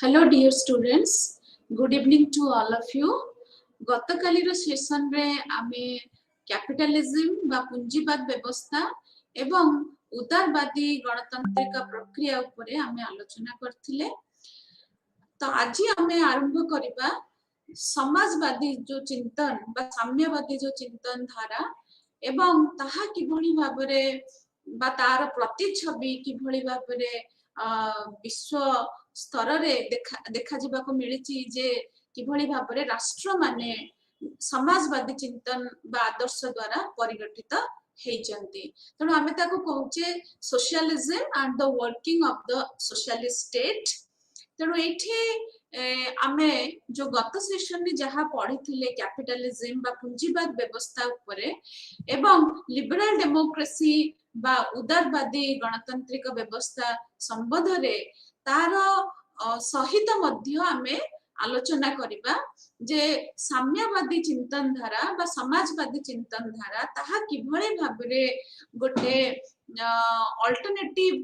Hello dear students, good evening to all of you. गतकाली session रे आमे capitalism बा पूंजीवाद व्यवस्था एवं उदारवादी गणतांत्रिक प्रक्रिया उपरे आमे आलोचना करथिले। तो आज आमे आरंभ करिबा समाजवादी जो चिंतन बा साम्यवादी जो चिंतन धारा एवं ताहा किभଳି भाबरे बा तार प्रतिछवि किभଳି भाबरे विश्व स्तर रे देखा जिबाको मिलिछि जे किभଳି भाबरे राष्ट्र माने समाजवादी चिंतन बा आदर्श द्वारा परिगठित हेइचंती। तेणु आमे ताको कहूचे socialism and the working of the socialist state. तेणु एठी आमे जो गत सेशन में जहा पढ़िथिले कैपिटलिज्म बा पूंजीवाद व्यवस्था उपरे एवं लिबरल डेमोक्रेसी बा उदारवादी गणतांत्रिक व्यवस्था संबंध रे तार सहित मध्य आमे आलोचना करिबा जे साम्यवादी चिंतन धारा बा समाजवादी चिंतन धारा ताहा किभळे भाबरे गोटे अल्टरनेटिव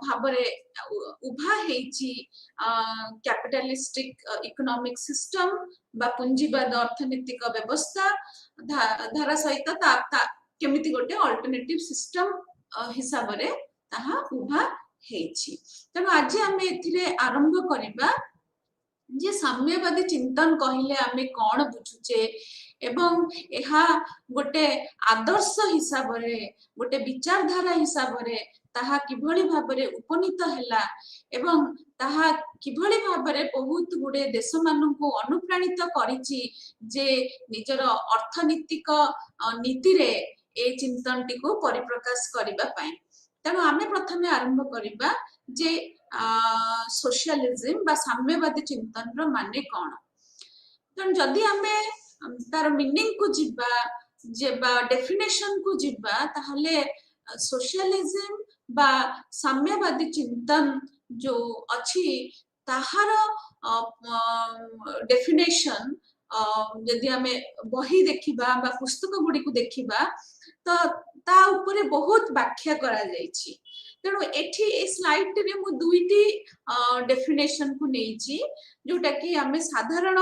भाबरे उभा हेची कैपिटलिस्टिक इकोनॉमिक सिस्टम बा पूंजीवाद अर्थनैतिक व्यवस्था धारा सहित ता केमिति गोटे अल्टरनेटिव सिस्टम हिसाब रे ताहा उभा हेची। तेणु आज आमे एथिरे आरंभ करिबा जे साम्यवादी चिंतन कहिले आमे कोन बुझुचे एवं एहा गोटे आदर्श हिसाब रे गोटे विचारधारा हिसाब रे ताहा किभଳି भाबरे उपनीत हैला एवं ताहा किभଳି भाबरे बहुत गुडे देश माननकु अनुप्राणित करिछि जे निजर अर्थनीतिक नीति रे ए चिंतन टिको परिप्रकाश करिबा पय। तेणु आमे प्रथमे आरंभ करिबा जे सोशलिज्म बा साम्यवादी चिंतन रो माने कोन। तेणु जदि आमे तार मीनिंग को जिबा जे बा डेफिनेशन को जिबा ताहले सोशलिज्म बा साम्यवादी चिंतन जो अछि ताहार डेफिनेशन जदि आमे बही देखिबा बा पुस्तक गुडी को देखिबा तो ता ऊपर बहुत व्याख्या करा जायछि। तेणु एठी ए स्लाइड रे मु दुईटी डेफिनेशन को नेछि जोटा कि आमे साधारण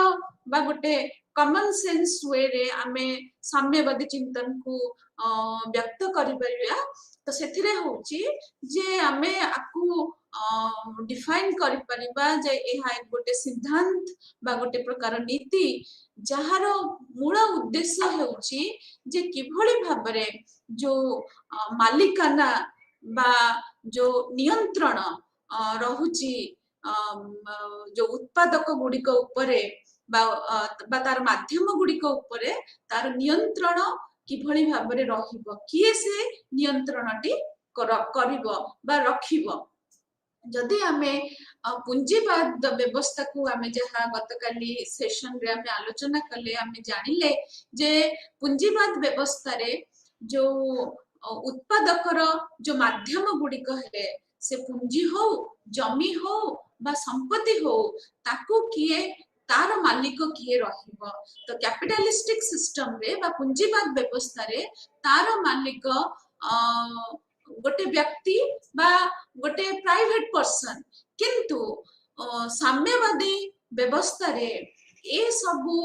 बा गोटे कॉमन सेंस वे रे आमे साम्यवादी चिंतन को व्यक्त करि परिया। तो सेथिरे होछि जे आमे आकु डिफाइन करि परिबा जे एहा गोटे सिद्धांत बा गोटे प्रकार नीति जहार मूल उद्देश्य हेउछि जे किभଳି भाबरे जो मालिकाना बा जो नियंत्रण रहुछि जो उत्पादक गुडी को उपरे बा तार माध्यम गुडी को उपरे तार नियंत्रण किभଳି भाबरे रहिबो किए से नियंत्रणटी करिबो बा रखिबो। जदि आमे पूंजीवाद व्यवस्था को आमे जहा गतकाली सेशन रे आमे आलोचना कले आमे जानिले जे पूंजीवाद व्यवस्था रे जो उत्पादकर जो माध्यम गुडी कहले से पूंजी हो जमी हो बा संपत्ति हो ताकू किए तार मालिक किए रहिबो। तो कैपिटलिस्टिक सिस्टम रे बा पूंजीवाद व्यवस्था रे तार मालिक गोटे व्यक्ति बा गोटे प्राइवेट पर्सन किंतु साम्यवादी व्यवस्था रे ए सबु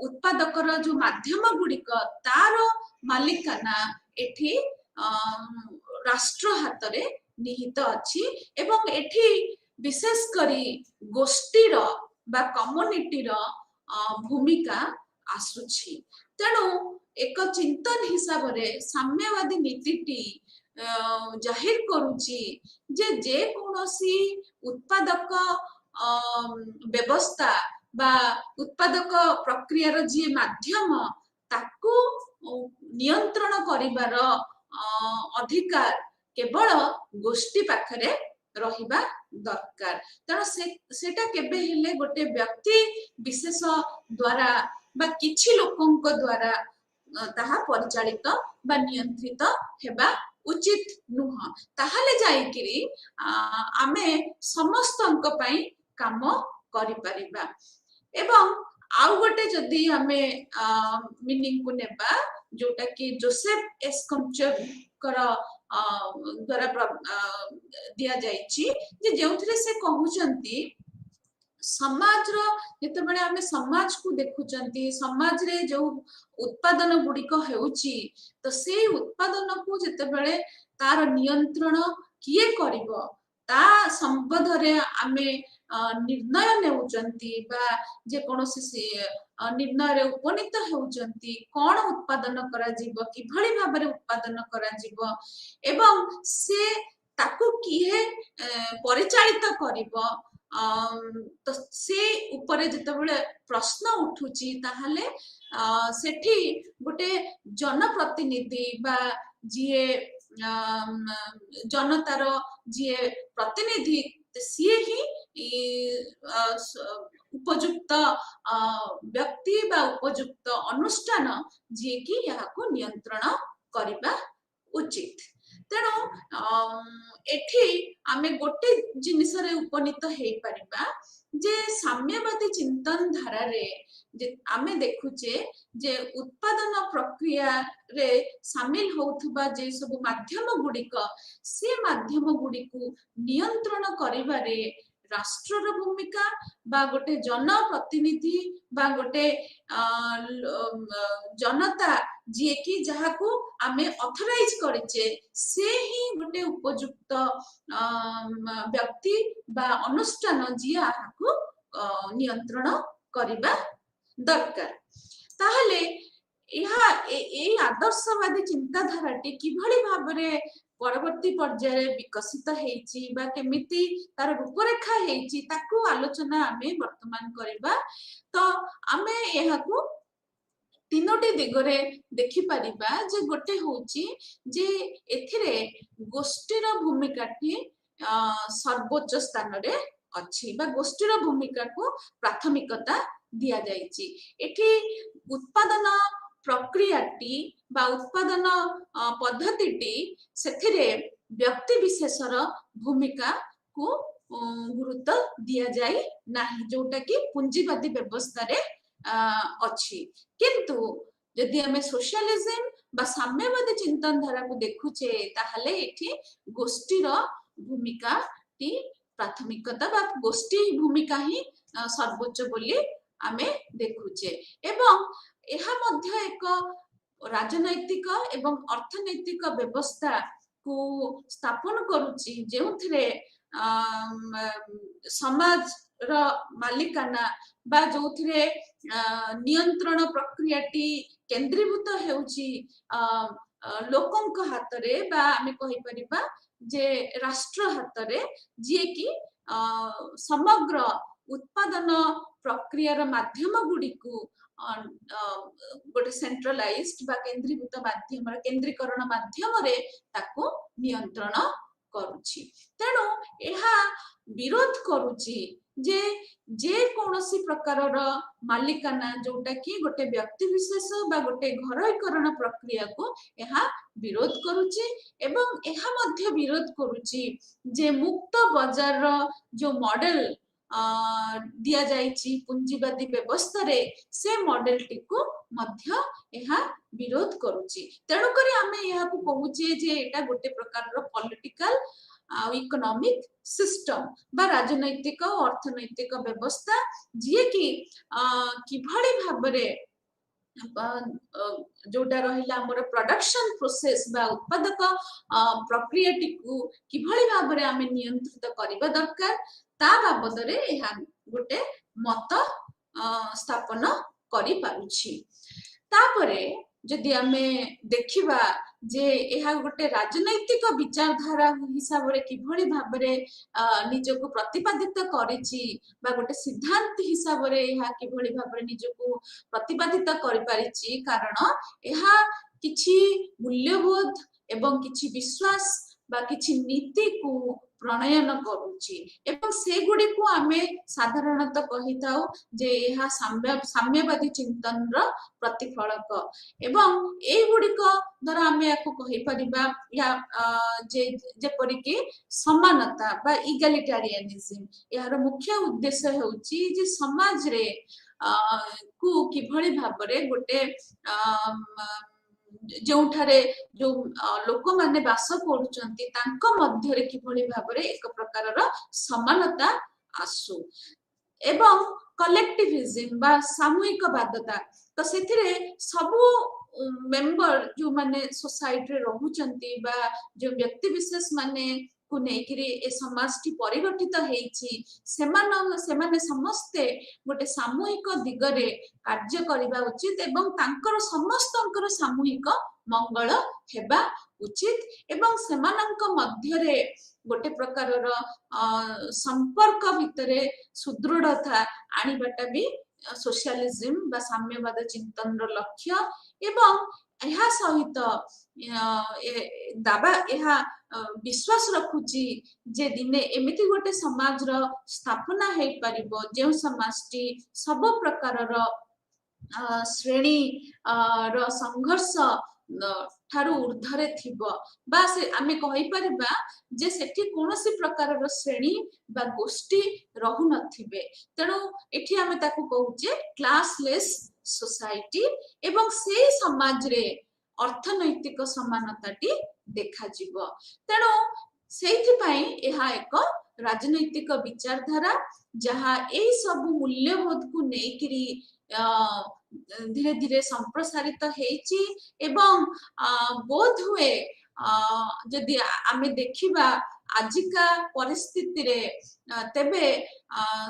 उत्पादकर जो माध्यम गुडिक तार मालिकाना एठी राष्ट्र हाथ रे निहित अछि एवं एठी विशेष करी गोष्ठी रो बा कम्युनिटी रो भूमिका आसुछि। तेणु एक चिंतन हिसाब रे साम्यवादी नीतिटी जाहिर करूची जे कोनोसी उत्पादक व्यवस्था बा उत्पादक प्रक्रिया रो जे माध्यम ताकू नियंत्रण करिवार अधिकार केवल गोष्ठी पाखरे रहिबा दरकार। तेणु सेटा केबे हेले गोटे व्यक्ति विशेष द्वारा बा किछि लोकंक द्वारा ताहा परिचालित बा नियंत्रित हेबा उचित नुह। ताहाले जाईकिरी आमे समस्त अंक पई काम करि परिबा। एवं आउ गोटे जदि आमे मीनिंग को नेबा जोटा कि जोसेफ एस कम्चर कर द्वारा दिया जायछि जे जेउथरे से कहउचंती समाज जितेबाला आम समाज को देखुंट समाज रे जो उत्पादन गुड़िक होउची तो से उत्पादन को जितेबाला तार नियंत्रण किए करिव ता संबंध रे आमे निर्णय नेउचंती बा जे कोनोसी निर्णय रे उपनीत होउचंती कोन उत्पादन करा जीव किभଳି भाबरे उत्पादन करा जीव एवं से ताकू किए परिचालित करिव तो से ऊपर जितेबाला प्रश्न उठुची ताहले सेठी गोटे जनप्रतिनिधि बा जीए जनतार जीए प्रतिनिधि सी ही उपयुक्त व्यक्ति बा उपयुक्त अनुष्ठान जी कि यहाँ को नियंत्रण करबा उचित तेणु एठी आमे गोटे जिनिस रे उपनीत हे परिबा जे साम्यवादी चिंतन धारा रे जे आमे देखुचे जे उत्पादन प्रक्रिया रे शामिल होउथबा जे सब माध्यम गुड़िक से माध्यम गुड़िक नियंत्रण करिबारे राष्ट्र भूमिका बा गोटे जनप्रतिनिधि बा गोटे जनता जी कि जहाँ को आमे ऑथराइज करिचे से ही गोटे उपयुक्त व्यक्ति बा अनुष्ठान जी को नियंत्रण करिबा दरकार ताहले यह ए आदर्शवादी चिंताधाराटी किभଳି भाबरे परवर्ती पर्याय विकसित हेची बा केमिति तार रूपरेखा हेची ताकू आलोचना आमे वर्तमान करबा तो आमे यहा को तीनोटी दिगरे देखि परिबा जे गोटे होची जे एथिरे गोष्ठीर भूमिकाटी सर्वोच्च स्थान रे अछि बा गोष्ठीर भूमिका को प्राथमिकता दिया जायछि एठी उत्पादन प्रक्रियाटी बा उत्पादन पद्धतिटी सेथिरे व्यक्ति विशेषर भूमिका को गुरुत्व दिया जाय नाही जोटा कि पूंजीवादी व्यवस्था रे अछि किंतु यदि हमें सोशलिज्म बा साम्यवादी चिंतन धारा को देखुचे ताहले एठी गोष्ठीर भूमिका टी प्राथमिकता बा गोष्ठी भूमिका ही सर्वोच्च बोली आमे देखुचे एवं यह मध्य एक राजनैतिक एवं अर्थनैतिक व्यवस्था को स्थापन करुची जेउथिरे समाज र मालिकाना बा जोथिरे नियंत्रण प्रक्रियाटी केंद्रीभूत हेउची लोकंक हातरे बा आमे कहि परिबा जे राष्ट्र हातरे जे कि समग्र उत्पादन प्रक्रियार माध्यम गुडी को गोटे सेंट्रलाइज्ड बा केंद्रीभूत माध्यम केंद्रीकरण माध्यम रे ताको नियंत्रण करूची तेणु एहा विरोध करूची जे जे कोनोसी प्रकारर मालिकाना जोटा कि गोटे व्यक्ति विशेष बा गोटे घरोईकरण प्रक्रिया को एहा विरोध करूची एवं एहा मध्य विरोध करूची जे मुक्त बाजार जो मॉडल दिया जायछि पूंजीवादी व्यवस्था रे से मॉडल टी को मध्य एहा विरोध करूची तेणु करी आमे एहा को कहूचे जे एटा गोटे प्रकार रो पॉलिटिकल इकोनॉमिक सिस्टम बा राजनैतिक और अर्थनैतिक व्यवस्था जे कि किभଳି भाबरे जोटा रहिला हमर प्रोडक्शन प्रोसेस बा उत्पादक प्रक्रिया टी को किभଳି भाबरे आमे नियंत्रित करिबा दरकार ता बाबद रे एहा गोटे मत स्थापन करि पारुछि तापरे जदि आमे देखिबा जे एहा गोटे राजनैतिक विचारधारा हिसाब रे किभଳି भाबरे निजको प्रतिपादित करिछि बा गोटे सिद्धांत हिसाब रे एहा किभଳି भाबरे निजको प्रतिपादित करि पारिछि कारण एहा किछि मूल्यबोध एवं किछि विश्वास बा किछि नीति को प्रणयन करूची एवं से गुडी को आमे साधारणतः कहिताउ जे एहा साम्यवादी चिंतन र प्रतिफलक एवं ए गुडी को द्वारा आमे याको कहि परिबा या जे जेपरि कि समानता बा इगैलिटरियनिज्म यार मुख्य उद्देश्य होउची जे समाज रे को किभଳି भाबरे गोटे जोठारे जो लोक माने बास करूचंती तांको मध्य रे किभଳି भाबरे एक प्रकार रो समानता आसु एवं कलेक्टिविज्म बा सामूहिकवादता तो सेथिरे सबु मेंबर जो माने सोसाइटी रे रहउचंती बा जो व्यक्ति विशेष माने को नेकिरी ए समाजटी परिगठित हेछि सेमाने समस्ते गोटे सामूहिक दिगरे कार्य करिबा उचित एवं तांकर समस्तंकर सामूहिक मंगल हेबा उचित एवं सेमानंक मध्यरे गोटे प्रकारर संपर्क भितरे सुदृढ़ता आनिबाटा भी सोशलिज्म बा साम्यवाद चिंतन रो लक्ष्य एवं यह सहित दाबा यह विश्वास रखुची जे दिने एमिति गोटे समाज रो स्थापना हे परिबो जे समाजटी सब प्रकारर श्रेणी रो संघर्ष ठारू ऊर्ध्वरे थिबो बा से आमे कहि परिबा जे सेठी कोनोसी प्रकारर श्रेणी बा गोष्ठी रहु नथिबे तेणु एठी आमे ताकू कहूचे क्लासलेस सोसाइटी एवं से समाज रे अर्थनैतिक समानताटी देखा जीवो तेणु सेठी पई एहा एक राजनैतिक विचारधारा जहा ए सब मूल्यबोध को नेकिरी धीरे धीरे संप्रसारित हेची एवं बोध हुए जदि आमे देखिबा आजिका परिस्थिति रे तेबे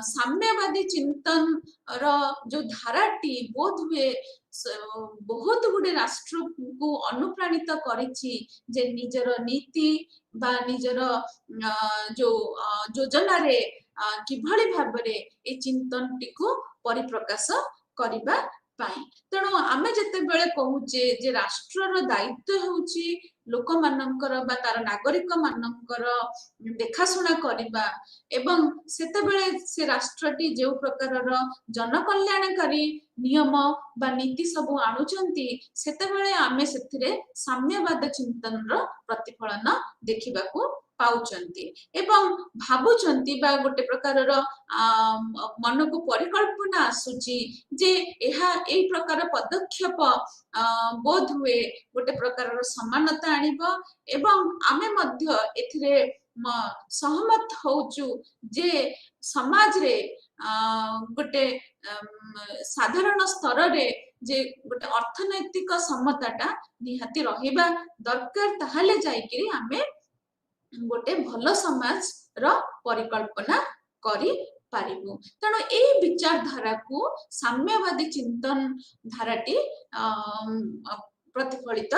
साम्यवादी चिंतन रो जो धाराटी बोध हुए बहुत गुडे राष्ट्र को अनुप्राणित करिछि जे निजर नीति बा निजर जो योजना रे किभଳି भाबरे ए चिंतन टिको परिप्रकाश करिबा पाई तेणु आमे जते बेले कहूचे जे राष्ट्रर दायित्व होउची लोक मानकर बा तार नागरिक मानकर देखाशुना करिबा एवं सेते बेले से राष्ट्रटी जे प्रकारर जनकल्याणकारी नियम बा नीति सब आणुचंती सेते बेले आमे सेथिरे साम्यवाद चिंतन रो प्रतिफलन देखिबा को पाउचंती एवं भाबुचंती बा गोटे प्रकारर मन को परिकल्पना आसुची जे एहा ए प्रकार पदक्षेप बोध हुए गोटे प्रकारर समानता आनिबो एवं आमे मध्य एथिरे सहमत होउचु जे समाज रे गोटे साधारण स्तर रे जे गोटे अर्थनैतिक समताटा निहाती रहिबा दरकार ताहाले जायकिरी आमे गोटे भलो समाज रो परिकल्पना करी पारिबु तेणु ए विचारधारा को साम्यवादी चिंतन धाराटी प्रतिफलित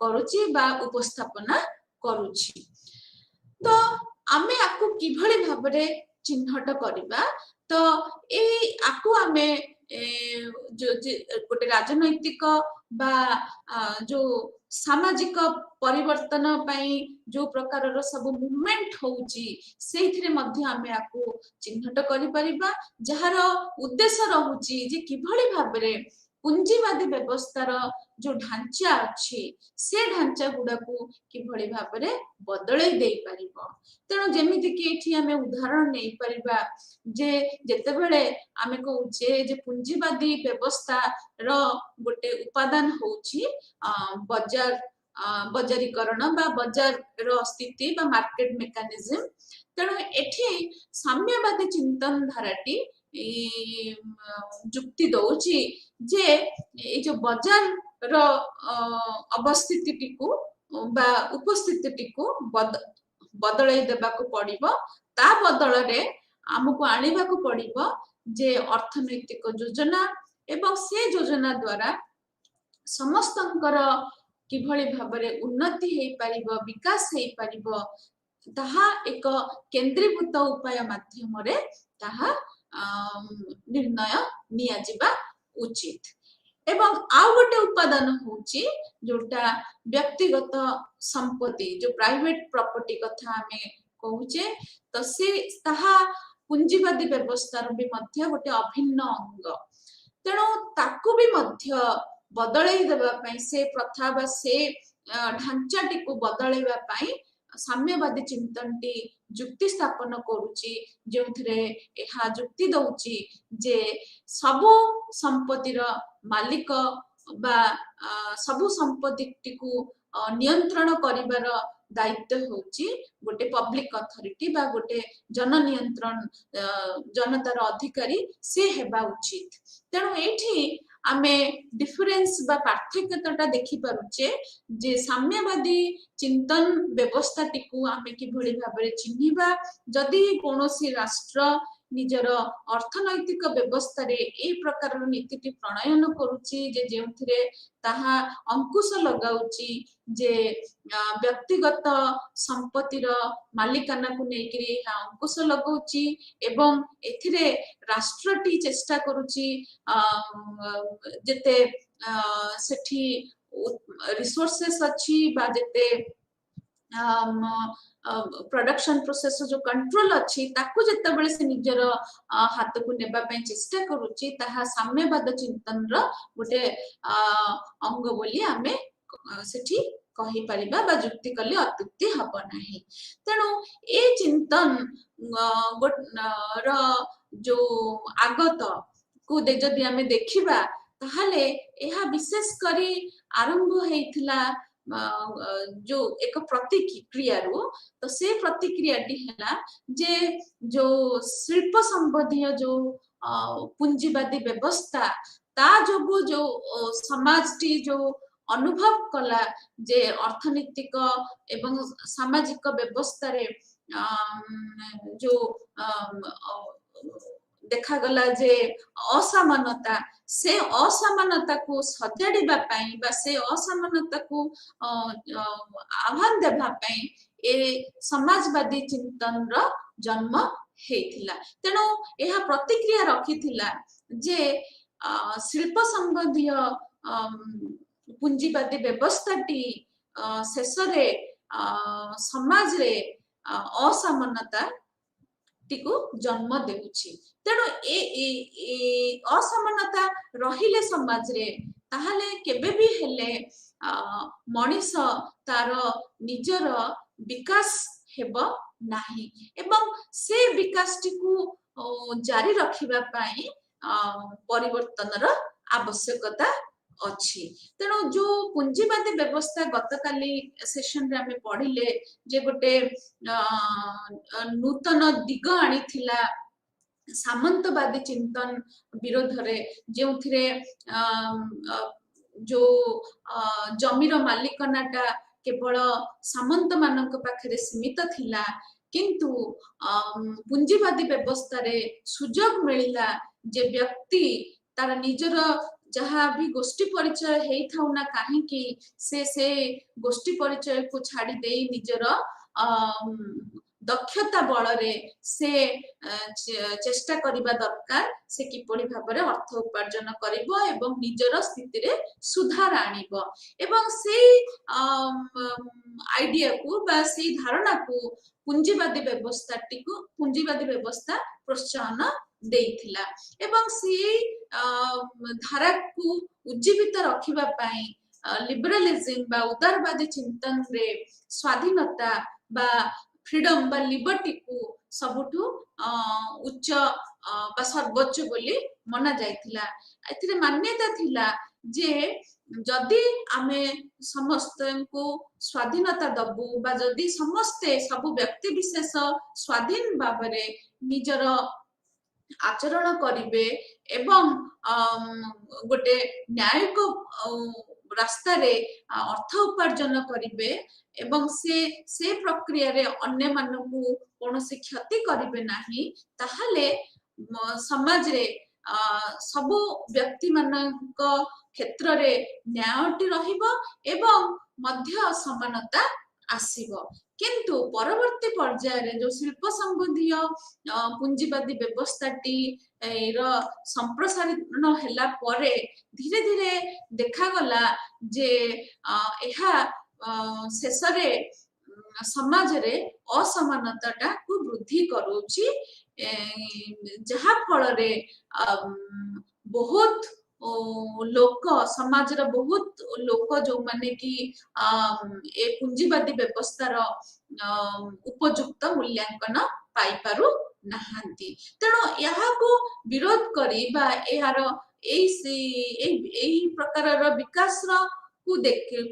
करुची बा उपस्थापना करुची तो आमे आकु किभଳି भाबरे चिन्हट करिबा तो ए आकु आमे जो गोटे राजनैतिक बा जो सामाजिक परिवर्तन पई जो प्रकारर सब मूवमेंट होउची सेथिरे मध्य आमे आकु चिन्हट करि परिबा जहार उद्देश्य रहउची जे किभଳି भाबरे पुंजीवादी व्यवस्थार जो ढांचा अछि से ढांचा गुडा को किभଳି भाबरे बदलै देई परिबो तेणु जेमिति कि एठी आमे उदाहरण नै परिबा जे जेतेबेले आमे कहउचे जे पुंजीवादी व्यवस्था रो गोटे उपादान होउची बजारीकरण बा बजार रो स्थिति बा मार्केट मेकानिज्म तेणु एठी साम्यवादी चिंतन धाराटी जुक्ति दौची जे ए जो बजार रो अवस्थिति टिकु बा उपस्थिति टिकु बदलै देबा को पड़िबो ता बदल रे हमको आनिबा को पड़िबो जे अर्थनैतिक योजना एवं से योजना द्वारा समस्तंकर किभଳି भाबरे उन्नति हे परिबो विकास हे परिबो ताहा एक केंद्रीभूत उपाय माध्यम रे ताहा निर्णय निया जिबा उचित एवं आउ गोटे उपादान होची जोटा व्यक्तिगत संपत्ति जो प्राइवेट प्रॉपर्टी कथा हमें कहूचे तो से ताहा पुंजीवादी व्यवस्थार भी मध्य गोटे अभिन्न अंग तेणु ताकू भी मध्य बदलै देबा पई से प्रथा बा से ढांचाटी को बदलैबा पई साम्यवादी चिंतनटी जुक्ति स्थापन करूची जोथरे एहा जुक्ति दउची जे सबु संपत्तिर मालिक बा सबु संपत्ति को नियंत्रण करिवार दायित्व होची गोटे पब्लिक अथॉरिटी बा गोटे जननियंत्रण जनतार अधिकारी से हेबा उचित। तेणु एठी आमे डिफरेंस बा पार्थक्यता देखि पारुचे जे साम्यवादी चिंतन व्यवस्था टिकु आमे किभଳି भाबरे चिन्हिबा जदि कोनोसी राष्ट्र निजर अर्थनैतिक व्यवस्था रे ए प्रकार नीति प्रणयन करुची जे जेउथिरे ताहा अंकुश लगाउची जे व्यक्तिगत संपत्तिर मालिकाना को नेकरी अंकुश लगाउची एवं एथिरे राष्ट्रटी चेष्टा करुची जेते सेठी रिसोर्सेस अच्छी बा जेते प्रोडक्शन प्रोसेस जो कंट्रोल अच्छी ताकू जेतेबेले से निजर हाथ को नेबा पई चेष्टा करूची ताहा साम्यवाद चिंतन रो गोटे अंग बोली आमे सेठी कहि परिबा बा जुक्ति कले अत्युक्ति हबो नाही। तेणु ए चिंतन रो जो आगत को जदि आमे देखिबा ताहाले एहा विशेष करी आरंभ हेइथिला जो एक प्रतिक्रिया रो तो से प्रतिक्रिया टी हैला जे जो शिल्प संबंधी जो पूंजीवादी व्यवस्था ता जो जो समाज टी जो अनुभव कला जे अर्थनीतिक एवं सामाजिक व्यवस्था रे जो देखा गला जे असमानता से असमानता को सजाड़िबा पई बा से असमानता को आह्वान देबा पई ए समाजवादी चिंतन रो जन्म हेथिला। तेणु एहा प्रतिक्रिया रखिथिला जे शिल्प संबंधी पूंजीवादी व्यवस्थाटी शेष रे समाज रे असमानता टिको जन्म देउची। तेणु ए असमानता रहिले समाज रे ताहाले केबे भी हेले मनीष तार निजर विकास हेबो नाही एवं से विकास टिको जारी रखिबा पई परिवर्तन रो आवश्यकता अच्छी। तेणु जो पूंजीवादी व्यवस्था गतकाली सेशन रे हमें पढ़िले जे गोटे नूतन दिग आनी थिला सामंतवादी चिंतन विरोध रे जो थिरे जो जमीर मालिकनाटा केवल सामंत मानक पाखरे सीमित थिला किंतु पूंजीवादी व्यवस्था रे सुजोग मिलिला जे व्यक्ति तार निजर जहाँ भी गोष्ठी परिचय हेई थाउ ना कहीं कि से गोष्ठी परिचय को छाड़ी दे निजर दक्षता बल रे से चेष्टा करिबा दरकार से किपरि भाबरे अर्थ उपार्जन करिवो एवं निजर स्थिति रे सुधार आनिबो एवं से आइडिया को बा से धारणा को पूंजीवादी व्यवस्था प्रोत्साहन देइथिला एवं से धारा को उज्जीवित रखिबा पई लिबरलिज्म बा उदारवादी चिंतन रे स्वाधीनता बा फ्रीडम बा लिबर्टी को सबुठु उच्च बा सर्वोच्च बोली मना जाइथिला। एथिरे मान्यता थिला जे जदि आमे समस्त को स्वाधीनता दबु बा जदि समस्ते सब व्यक्ति विशेष स्वाधीन भाबरे निजर आचरण करिवे एवं गोटे न्यायिक रास्ता रे अर्थ उपार्जन करिवे एवं से प्रक्रिया रे अन्य मानकु कोनोसी क्षति करिवे नाही ताहाले समाज रे सबु व्यक्ति मानक क्षेत्र रे न्यायटी रहिबो एवं मध्य समानता आसीबो। किंतु परवर्ती पर्याय रे जो शिल्प संबंधी पूंजीवादी व्यवस्थाटी संप्रसारण हैला परे धीरे धीरे देखा गला जे एहा शेष रे समाज रे असमानता को वृद्धि करूची जहा फल रे बहुत लोक समाज रा बहुत लोक जो माने कि ए पूंजीवादी व्यवस्थार उपयुक्त मूल्यांकन पाई पारु नाहांती। तेणु यहाँ को विरोध करी बा यार एई प्रकार विकास रा को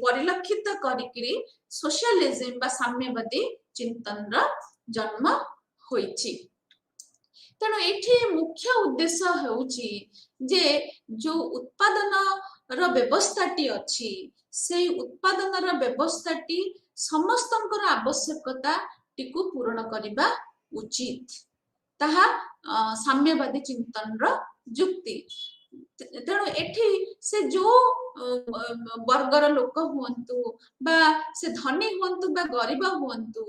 परिलक्षित करिकिरी सोशलिज्म बा साम्यवादी चिंतन रा जन्म होइछि। तेणु एठी मुख्य उद्देश्य होउछि जे जो उत्पादन रो व्यवस्थाटी अछि से उत्पादन रो व्यवस्थाटी समस्तंकर आवश्यकता टिकु पूर्ण करिबा उचित ताहा साम्यवादी चिंतन रो जुक्ति। तेणु एठी से जो वर्गर लोक हुअन्तु बा से धनी हुअन्तु बा गरीब हुअन्तु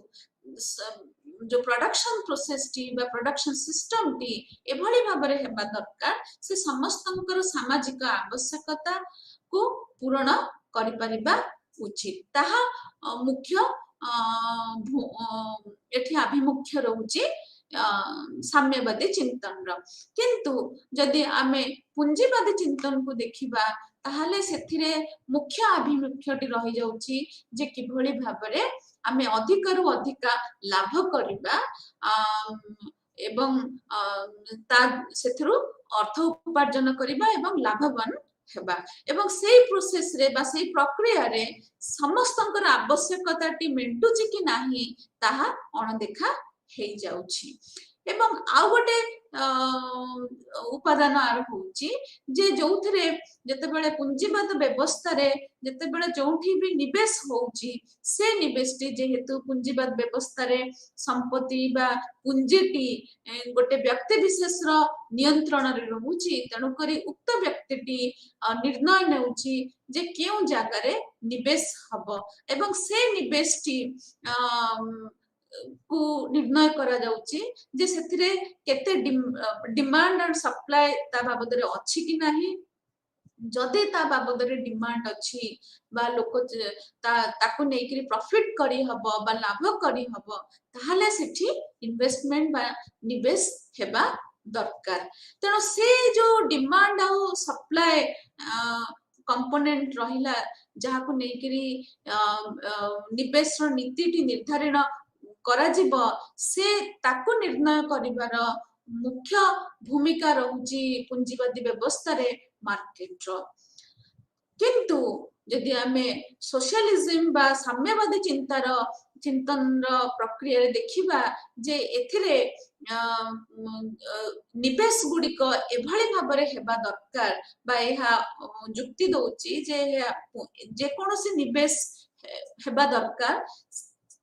जो प्रोडक्शन प्रोसेस टी बा प्रोडक्शन सिस्टम टी एभली भाबरे हेबा दरकार से समस्तंकर सामाजिक आवश्यकता को पूर्ण करि परिबा उचित ताहा मुख्य एठी अभिमुख्य रहुची साम्यवादी चिंतन रो। किंतु जदि आमे पुंजीवादी चिंतन को देखिबा ताहले सेथिरे मुख्य अभिमुख्यटी रहि जाउची जे किभली भाबरे आमे अधिक रु अधिक लाभ करिबा एवं ता सेथरु अर्थ उपार्जन करिबा एवं लाभवान हेबा एवं सेई प्रोसेस रे बा सेई प्रक्रिया रे समस्तंकर आवश्यकताटी मेंटुची कि नाही ताहा अणदेखा हेई जाउची। एवं आउ गोटे उपादान आर होउची जे जोथरे जते बेले पुंजीवाद व्यवस्था रे जते बेले जोठी भी निवेश होउची से निवेशटी जेहेतु पुंजीवाद व्यवस्था रे संपत्ति बा पुंजीटी गोटे व्यक्ति विशेष रो नियंत्रण रे रहउची तणु करी उक्त व्यक्तिटी निर्णय नेउची जे केउ जागा रे निवेश हबो एवं से निवेशटी को निर्णय करा जाउची जे सेथिरे केते डिमांड एंड सप्लाई ता बाबदरे अछि कि नाही जदि ता बाबदरे डिमांड अछि बा लोक ताको नेकरी प्रॉफिट करी हबो बा लाभ करी हबो ताहाले सेठी इन्वेस्टमेंट बा निवेश हेबा दरकार। तेणु से जो डिमांड आ सप्लाई कंपोनेंट रहिला जहाको नेकरी निवेश नीति निर्धारण करा जीव से ताको निर्णय करिवार मुख्य भूमिका रहुची पुंजीवादी व्यवस्था रे मार्केट रो। किंतु यदि आमे सोशलिज्म बा साम्यवादी चिंतन प्रक्रिया रे देखिबा जे एथिरे निवेश गुड़िक एभली भाबरे हेबा दरकार बा एहा जुक्ति दउची जे कोनोसी निवेश हेबा दरकार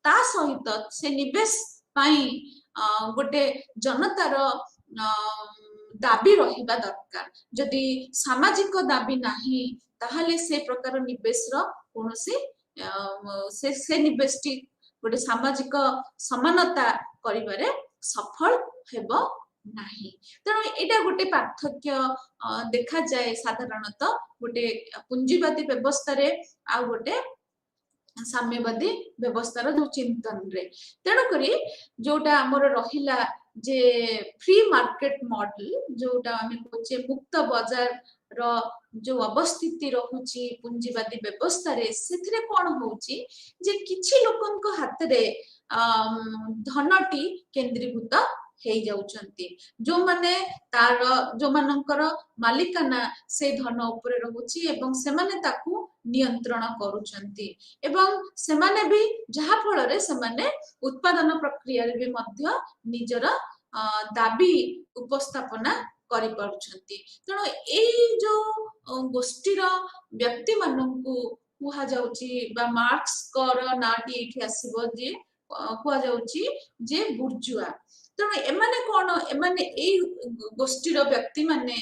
ता सहित से निवेश पाई गोटे जनतार दाबी रहिबा दरकार जदि सामाजिक दाबी नाही ताहले से प्रकार निवेश रो कोनोसी से निवेशटी गोटे सामाजिक समानता करिबारे सफल हेबो नाही। तेणु एटा गोटे पार्थक्य देखा जाए साधारणतः गोटे पुंजीवादी व्यवस्था रे आ गोटे साम्यवादी व्यवस्था जो चिंतन रे। तेणु करी जोटा हमर रहिला जे फ्री मार्केट मॉडल जोटा आमे कोचे मुक्त बाजार रो जो अवस्थिति रहुची पुंजीवादी व्यवस्था रे सेथिरे कोन होउची जे किछि लोकनक हाथ रे धनटी केंद्रीभूत हेई जाउचंती जो माने तार जो मानकर मालिकाना से धन ऊपर रहुची एवं से माने ताकू नियंत्रण करूचंती एवं से माने भी जहा फल रे से माने उत्पादन प्रक्रिया रे भी मध्य निजर दाबी उपस्थापना करि पारुचंती। तेणु एई जो गोष्ठीर व्यक्ति माननकु कुहा जाउची बा मार्क्स कर नाटी एठी आसीबो जे कुहा जाउची जे बुर्जुआ। तेणु एमाने कोन एमाने एई गोष्ठीर व्यक्ति माने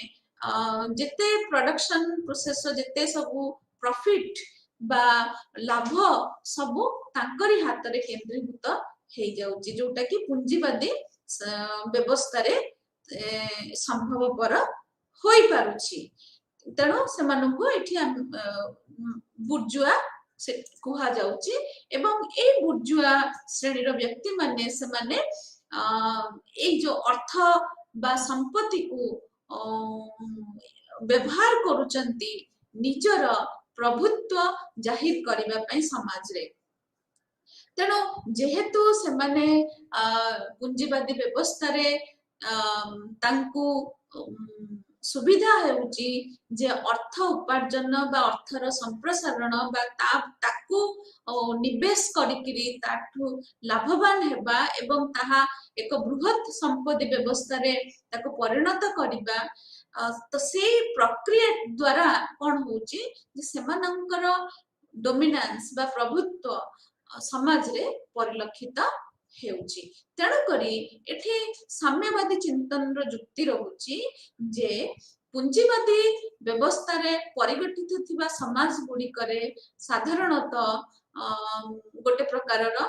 जेते प्रोडक्शन प्रोसेस जेते सबु प्रॉफिट बा लाभ सबु तांकरी हाथ रे केंद्रीभूत हेई जाउची जोटा कि पुंजीवादी व्यवस्था रे संभवपर होई पारुची। तेणु से मानकु एठी बुर्जुआ से कुहा जाउची एवं ए बुर्जुआ श्रेणीर व्यक्ति माने से माने ए जो अर्थ बा संपत्ति को व्यवहार करूचंती निजर प्रभुत्व जाहिर करिबा पई समाज रे। तेणु जेहेतु से माने पुंजीवादी व्यवस्था रे तांकु सुविधा हेउची जे अर्थ उपार्जन बा अर्थर संप्रसारण बा ताकू निवेश करिकिरी ताठू लाभवान हेबा एवं ताहा एक बृहत संपत्ति व्यवस्था रे ताको परिणत करिबा तो से प्रक्रिया द्वारा कौन होची जे सेमानंकर डोमिनान्स बा प्रभुत्व समाज रे परिलक्षित हेउची तेणु करी एठी साम्यवादी चिंतन रो जुक्ति रहुची जे पुंजीवादी व्यवस्था रे परिगठित थिबा समाज गुडी करे साधारणतः गोटे प्रकार रो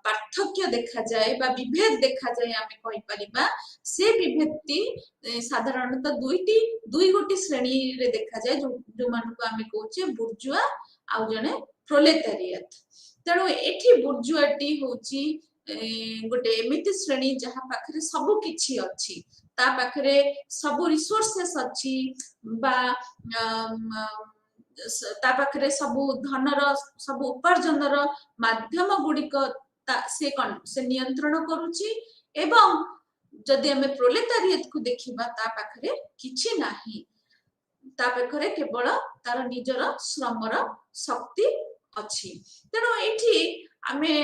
पार्थक्य देखा जाए बा विभेद देखा जाए आमे कहि परिबा से विभेदती साधारणतः दुई गोटी श्रेणी रे देखा जाए जो मान को आमे कहूचे बुर्जुआ आ जने प्रोलेटारिएट तेणु एठी बुर्जुआटी होची गोटे एमिति श्रेणी जहा पाखरे सब किछि अछि ता पाखरे सब रिसोर्सेस अछि बा ता पाखरे सब धनर सब उपार्जनर माध्यम गुडिक से नियंत्रण करूची एवं जदि हमें प्रोलेटारिएट को देखिबा ता पाखरे किछि नाही ता पाखरे केवल तार निजर श्रमर शक्ति अछि तेणु एठी आमे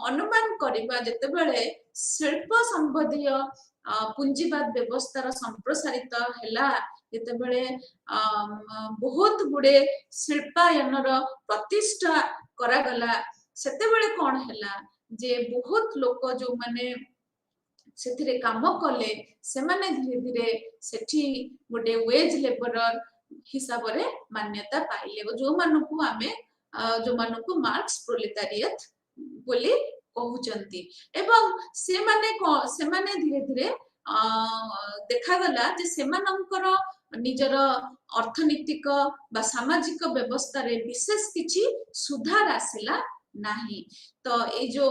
अनुमान करिबा जतेबेले शिल्प संबंधी पुंजीवाद व्यवस्थार संप्रसारित हैला जतेबेले बहुत गुडे शिल्पायनर प्रतिष्ठा करा गला सेतेबेले कोन हैला जे बहुत लोक जो माने सेथिरे काम कले से माने धीरे धीरे सेठी गोटे वेज लेबरर हिसाब रे मान्यता पाइले जो मानकु आमे जो मानकु मार्क्स प्रोलेटारिएट बोली कहउचंती एवं से माने धीरे धीरे देखा गला जे सेमानंकर निजर अर्थनीतिक बा सामाजिक व्यवस्था रे विशेष किछि सुधार आसिला नाही तो ए जो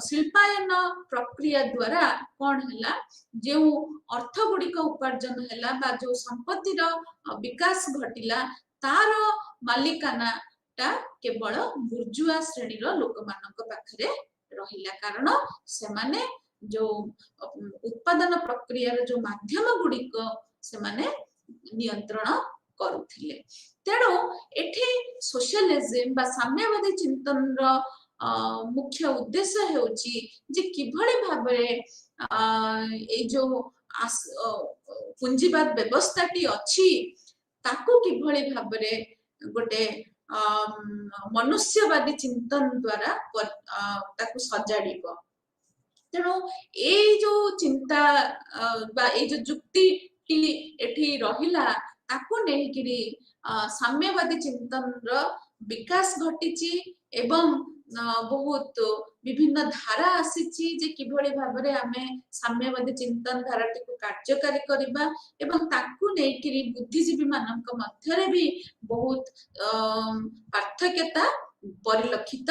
शिल्पायन प्रक्रिया द्वारा कौन हैला जो अर्थ गुड़िक उपार्जन हैला बा जो संपत्तिर विकास घटिला तार मालिकाना टा केवल बुर्जुआ श्रेणी रो लोक मानक पाखरे रहिला कारण से माने जो उत्पादन प्रक्रिया जो माध्यम गुड़िक से माने नियंत्रण करुथिले तेणु एठी सोशलिज्म बा साम्यवादी चिंतन रो मुख्य उद्देश्य हेउची जे किभଳି भाबरे ए जो पुंजीवाद व्यवस्थाटी अछि ताकू किभଳି भाबरे गोटे मनुष्यवादी चिंतन द्वारा ताकू सजाड़िबो तेणु ए जो चिंता बा ए जो जुक्ति एठी रहिला ताकू नेहिकिरी साम्यवादी चिंतन रो विकास घटिची एवं बहुत विभिन्न धारा आसीची जे किभଳି भाबरे आमे साम्यवादी चिंतन धाराटी को कार्यकारी करिबा एवं ताकू नेकिरी बुद्धिजीवी मानक मध्यरे भी बहुत पार्थक्यता परिलक्षित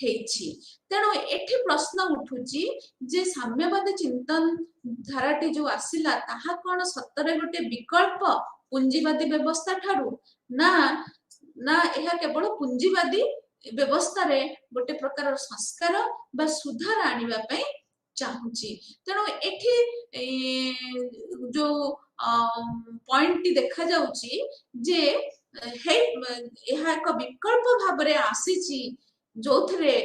हेछि तेणु एठी प्रश्न उठुची जे साम्यवादी चिंतन धाराटी जो आसिला ताहा कोन सत्तरे गोटे विकल्प पुंजीवादी व्यवस्था ठारू ना ना एहा केवल पुंजीवादी व्यवस्था रे गोटे प्रकार संस्कार बा सुधार आनिबा पई चाहूची तेणु एठी जो पॉइंट देखा जाउची जे हे एहा एक विकल्प भाबरे आसीची जोथरे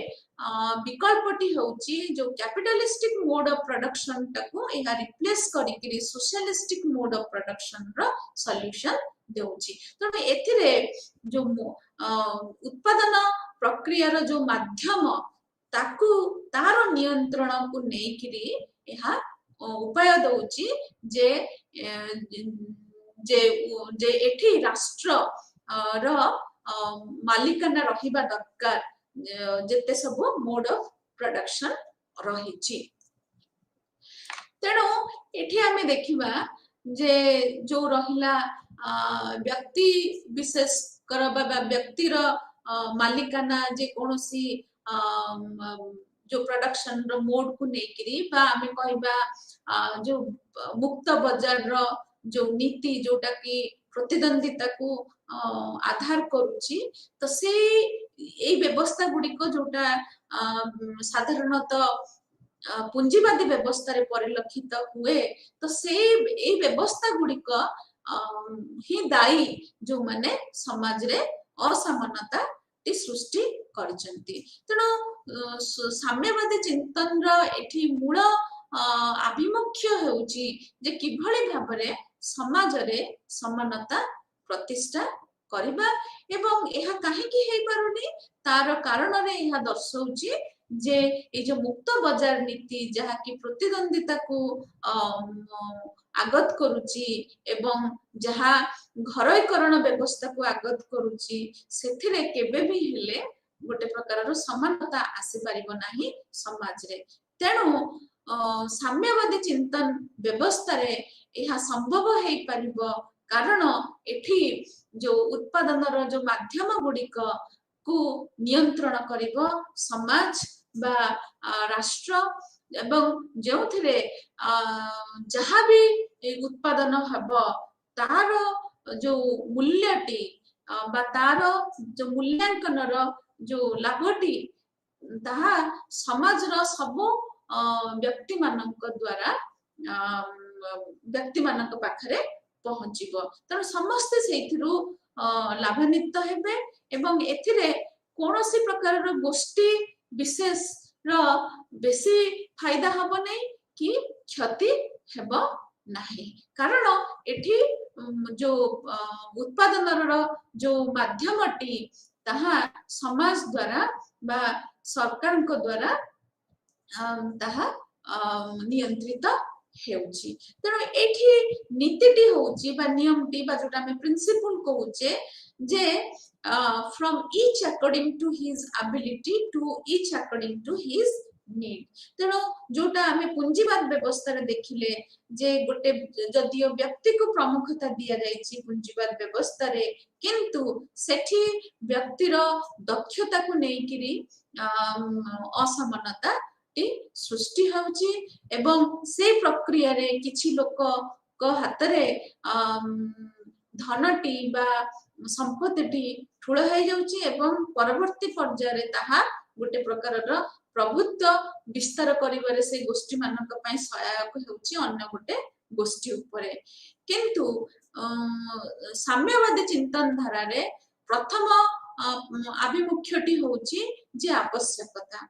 विकल्पटी होची जो कैपिटलिस्टिक मोड ऑफ प्रोडक्शन टाको एहा रिप्लेस करिकरी सोशलिस्टिक मोड ऑफ प्रोडक्शन रो सॉल्यूशन देउची तो एथिरे जो उत्पादन प्रक्रिया रो जो माध्यम ताकू तार नियंत्रण को नेकिरी एहा उपाय दउची जे जे जे एठी राष्ट्र रो मालिकाना रहिबा दरकार जेते सब मोड ऑफ प्रोडक्शन रहिची तेणु एठी आमे देखिबा जे जो रहिला व्यक्ति विशेष करबा व्यक्तिर मालिकाना जे कोनोसी जो प्रोडक्शन रो मोड को नेकरी बा आमे कहबा जो मुक्त बाजार रो जो नीति जोटा की प्रतिद्वंदिता को आधार करूची तो से ए व्यवस्था गुडी को जोटा साधारणतः पुंजीवादी व्यवस्था रे परिलक्षित हुए तो से ए व्यवस्था गुड़िक ही दायी जो माने समाज रे असमानता टी सृष्टि करचंती। तेणु साम्यवादी चिंतन रो एठी मूल आभिमुख्य हेउची जे किभଳି भाबरे समाज रे समानता प्रतिष्ठा करिबा एवं एहा काहे कि हेइ पारुनी तार कारण रे एहा दर्शौची जे ए जो मुक्त बाजार नीति जहा कि प्रतिद्वंदिता को आगत करुची एवं जहा घरोईकरण व्यवस्था को आगत करुची सेथिरे केबे भी हेले गोटे प्रकार समानता आसी पारिबो नाही समाज रे। तेणु साम्यवादी चिंतन व्यवस्था रे यह संभव हेइ पारिबो कारण एठी जो उत्पादन रो जो माध्यम गुड़िक को नियंत्रण करिबो समाज बा राष्ट्र एवं जो थिरे जहा भी उत्पादन हबो तार जो मूल्यटी बा तार जो मूल्यांकन रो जो लाभटी ताहा समाज रो सब व्यक्ति मानक द्वारा व्यक्ति मानक पाखरे पहुंचीबो। तेणु समस्ते सेथिरु लाभान्वित हेबे एवं एथिरे कोनोसी प्रकार रो गोष्ठी विशेष रो बेसी फायदा हबो नै कि क्षति हेबो नाही कारण एठी जो उत्पादन रो जो माध्यमटी ताहा समाज द्वारा बा सरकार को द्वारा ताहा नियंत्रित हेउची। तेणु एठी नीतिटी होउची बा नियमटी बा जोटा हम प्रिंसिपल कहूचे जे from each according to his ability to each according to his need। तेणु जोटा हमें पूंजीवाद व्यवस्था रे देखिले जे गोटे जदियो व्यक्ति को प्रमुखता दिया जायछि पूंजीवाद व्यवस्था रे किंतु सेठी व्यक्ति रो दक्षता को नेकिरी असमानता सृष्टि होउची एवं से प्रक्रिया रे किछि लोक को हाथ रे धनटी बा संपत्ति ठूल हो जाउची एवं परवर्ती पर्याय रे ताहा गोटे प्रकार रो प्रभुत्व विस्तार करिवारे से गोष्ठी मानक पय सहायक होउची अन्य गोटे गोष्ठी उपरे। किंतु साम्यवादी चिंतन धारा रे प्रथम आभिमुख्यटी होउची जे आवश्यकता